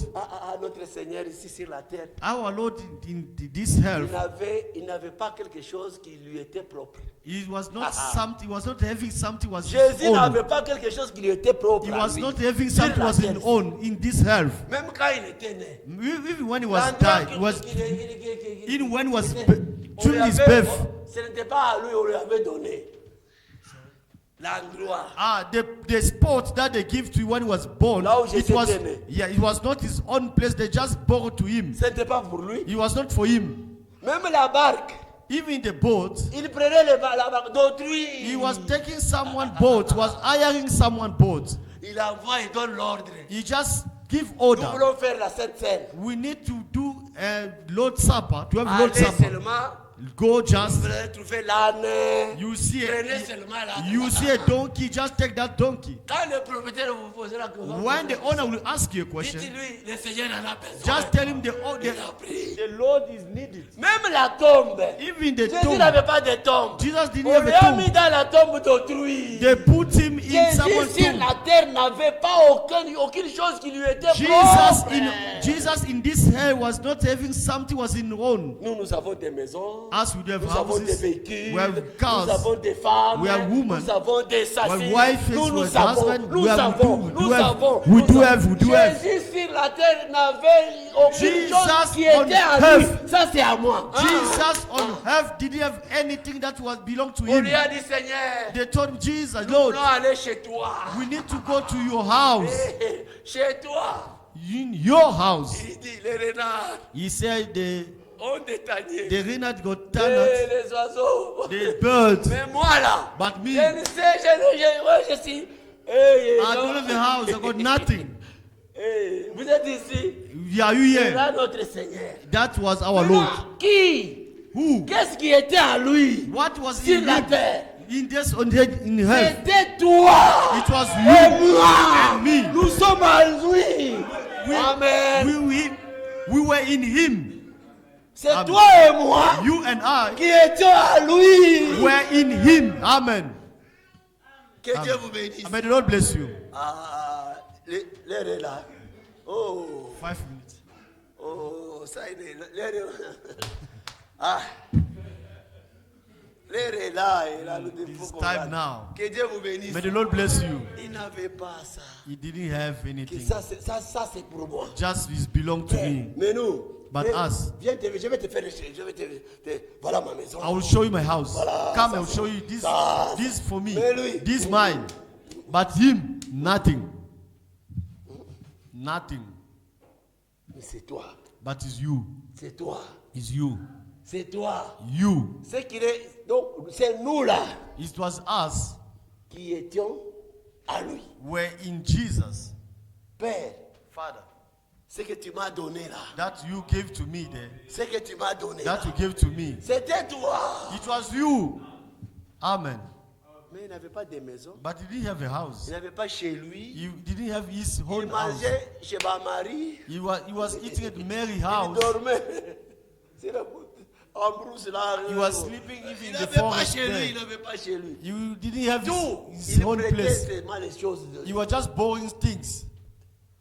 Notre Seigneur ici sur la terre. Our Lord in this health, Il n'avait pas quelque chose qui lui était propre. it was not something. He was not having something was his Jésus own. n'avait pas quelque chose qui lui était propre. He à was lui. not having Sur something la was terre. his own in this health. Même quand il était né. Even when he was L'endroit died, he was qu'il- even when he was on during lui his avait- birth. Ce n'était pas à lui, on lui avait donné. L'endroit. The spot that they give to him when he was born, Là où it Jésus was était né. it was not his own place. They just borrowed to him. Ce n'était pas pour lui. It was not for him. Même la barque. Even the boat, Il prenait la barque d'autrui. he was taking someone boat, was hiring someone boat. Il envoie, il donne l'ordre. He just give Nous order. voulons faire la Sainte Seine. We need to do Lord Supper, to have Lord Allez Supper. seulement, Go vous just, allez trouver l'âne. you see Prenez seulement l'âne. you see a donkey, just take that donkey. Quand le propriétaire vous posera la question, When the owner will ask you a question, dites-lui, le Seigneur en a besoin. just tell him Il a pris. the Lord is needed. Même la tombe. Even the Jésus tomb, n'avait pas de tombe. Jesus didn't On have lui a a tomb. mis dans la tombe d'autrui. They put him in Jésus someone's sur tomb. la terre n'avait pas aucune chose qui lui était Jesus in this hair was not having something was in own. Nous avons des maisons. As we have Nous avons des houses, véhicules. we have cars, Nous avons des femmes. we have women, Nous avons des we have assassins. wives, Nous we have avons. husbands, Nous we have avons. we Nous avons. we do have. Jésus sur la terre n'avait aucune chose Jesus qui était on à à lui. earth. Ça, c'est à moi. Jesus on earth didn't have anything that was belonged to On him. lui a dit, Seigneur, They told Jesus, nous Lord, voulons aller chez toi. we need to go to your house. Chez toi. In your house. Il dit, les renards He said ont des taniers. the renard got turned, Les oiseaux. the birds. Mais moi là, But me, je ne sais, moi je suis. Hey, I don't have a house, I got nothing. hey, vous êtes ici. Are you C'est here? là notre Seigneur. That was our Maintenant, Lord. qui? Who? Qu'est-ce qui était à lui What was sur in la him? terre? In this on the in heaven. C'était toi. It was Et you moi. and me. Nous sommes à lui. Amen. We were in him. C'est Amen. toi et moi You and I qui étions à lui. were in him. Amen. Que Dieu vous bénisse. May the Lord bless you. Ah, l'heure est là. Oh, 5 minutes. oh, ça y est. L'heure est Ah. L'heure est là. Et là, nous devons It's comprendre. time now. Que Dieu vous bénisse. May the Lord bless you. Il n'avait pas ça. He didn't have Que anything. ça, c'est pour moi. Just it belonged to me. Mais nous, But viens, us. viens je vais te faire, voilà ma maison. I will show you my house. Voilà, Come, ça, I will show you this. ça. This for me. Mais lui- This mine. But him, nothing. Nothing. Mais c'est toi, But it's you. c'est toi, It's you. c'est toi. You. C'est qu'il est, donc c'est nous là It was us qui étions à lui. were in Jesus. Père, Father. ce que tu m'as donné là, That you gave to me there. ce que tu m'as donné là, That you gave to me. c'était toi. It was you. Amen. Mais il n'avait pas de maison, But he didn't have a house. il n'avait pas chez lui. He didn't have his Il own house. mangeait chez ma Marie, He was eating at Mary's il house. dormait. C'est la en brousse là. He was sleeping Il even in the n'avait pas forest chez lui, there. il n'avait pas chez lui. You didn't have Tout, his il own prêtait place. seulement les choses. You were just borrowing things.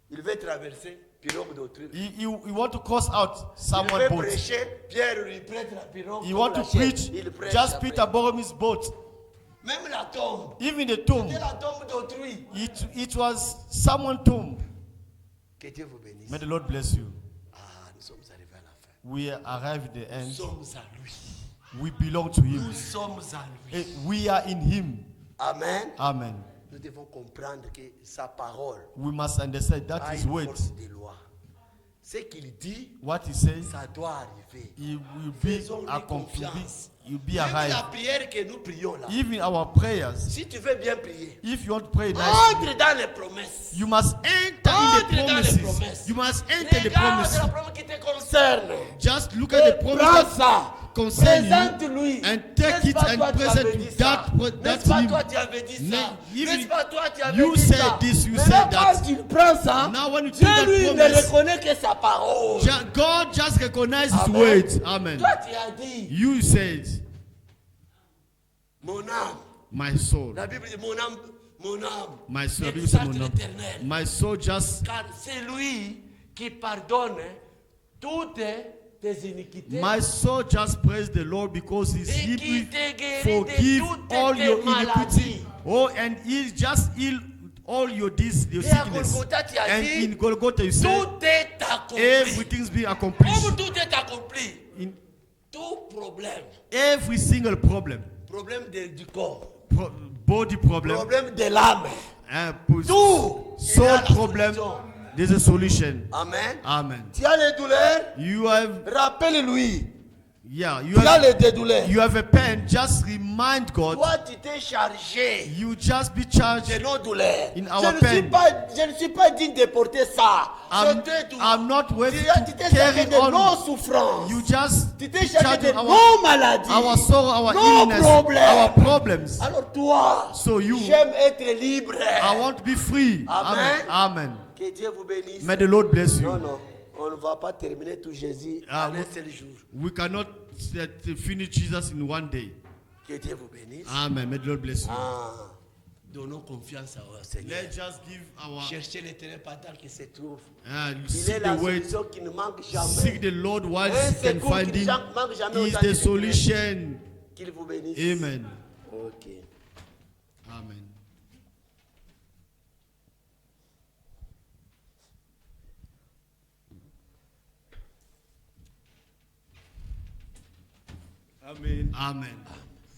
Il veut traverser pirogue d'autrui. You want to cross out Il someone veut boat. prêcher, Pierre lui prête la pirogue. You comme want la to chair. preach, Il prêche just après. Peter borrowed his boat. Même la tombe. Even the tomb, C'est la tombe d'autrui. it was someone's tomb. Que Dieu vous bénisse. May the Lord bless you. Ah, nous sommes arrivés à la fin. We arrived at the Nous end. sommes à lui. We belong to him. Nous sommes à lui. We are in him. Amen. Amen. Nous devons comprendre que sa parole We must understand that a his une word, force de loi. Ce qu'il dit, what he says, ça doit arriver. he will be Faisons-lui accomplished. confiance. You'll be Même la arrived. prière que nous prions là. Even our prayers, Si tu veux bien prier, if you want to pray nicely, entre dans les promesses. you must enter in Entre the dans les promises. promesses. You must enter the Regarde promises. la promesse qui te concerne. Just look at the Et prends promise that ça. concern you Présente-lui. and take N'est-ce it pas and toi, tu present avais to dit ça? that N'est-ce pas him. toi tu avais dit ça? Even N'est-ce pas toi tu avais you dit said ça? this, you Maintenant, said that. quand tu prends ça, Now when you Dieu take that lui ne promise, reconnaît que sa parole. God just recognizes his Amen. words. Amen. Toi tu as dit, You said, mon âme. my soul, La Bible dit mon âme, mon âme. my soul, la Bible exalte said, l'Éternel. my soul just, Car c'est lui qui pardonne toutes tes iniquités. my soul just praise the Lord because he's Et qui he te guérit forgive de toutes all tes your maladies. iniquity. Oh, and he just heal all your Et à sickness. Golgotha, tu as And dit, in Golgotha you say, tout est accompli. everything's been accomplished. Comme tout est accompli, In tout problème, every single problem, problème du corps, body problem, problème de l'âme, tout, tout, il y a soul la problem, solution. there's a solution. Amen. Amen. Tu as les douleurs, You have, rappelle-lui. yeah, Tu as les douleurs. you have a pen. Just remind God. Toi, tu t'es chargé You just be de charged. nos douleurs. In our je ne pain. suis pas digne de porter ça. I'm not worthy Tu t'es to chargé carry de nos on. souffrances. You just Tu t'es chargé charge de our, nos maladies. our sorrow, our nos illness, problèmes. our problems. Alors toi, So you, j'aime être libre. I want to be free. Amen. Amen. Que Dieu vous bénisse. May the Lord bless you. Non, non, on ne va pas terminer tout Jésus Ah, en un seul jour. We cannot finish Jesus in one day. Que Dieu vous bénisse. Amen. May the Lord bless you. Ah, donnons confiance au Seigneur. Let's just give our Cherchez l'éternel pendant qu'il se trouve. Il seek est the la way, solution qui ne manque jamais. seek the Lord while Un you can secours find qui Him. ne manque jamais He au is temps the du solution. Qu'il vous bénisse. Amen. Ok. Amen. Amen. Amen.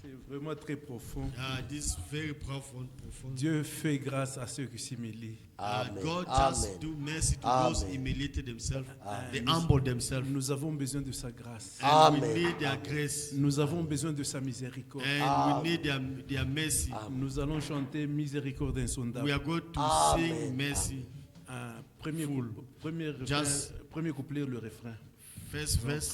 C'est vraiment très profond. This is very profound. Dieu fait grâce à ceux qui s'humilient. Amen. God Amen. just do mercy to Amen. those humiliated themselves. They humble themselves. Nous avons besoin de sa grâce. And we Amen. need their grace. Nous avons besoin de sa miséricorde. And we need their mercy. Nous allons chanter miséricorde insondable. We are going to Amen. sing mercy. Premier, Full. premier, Just- premier couplet, le refrain. First verse.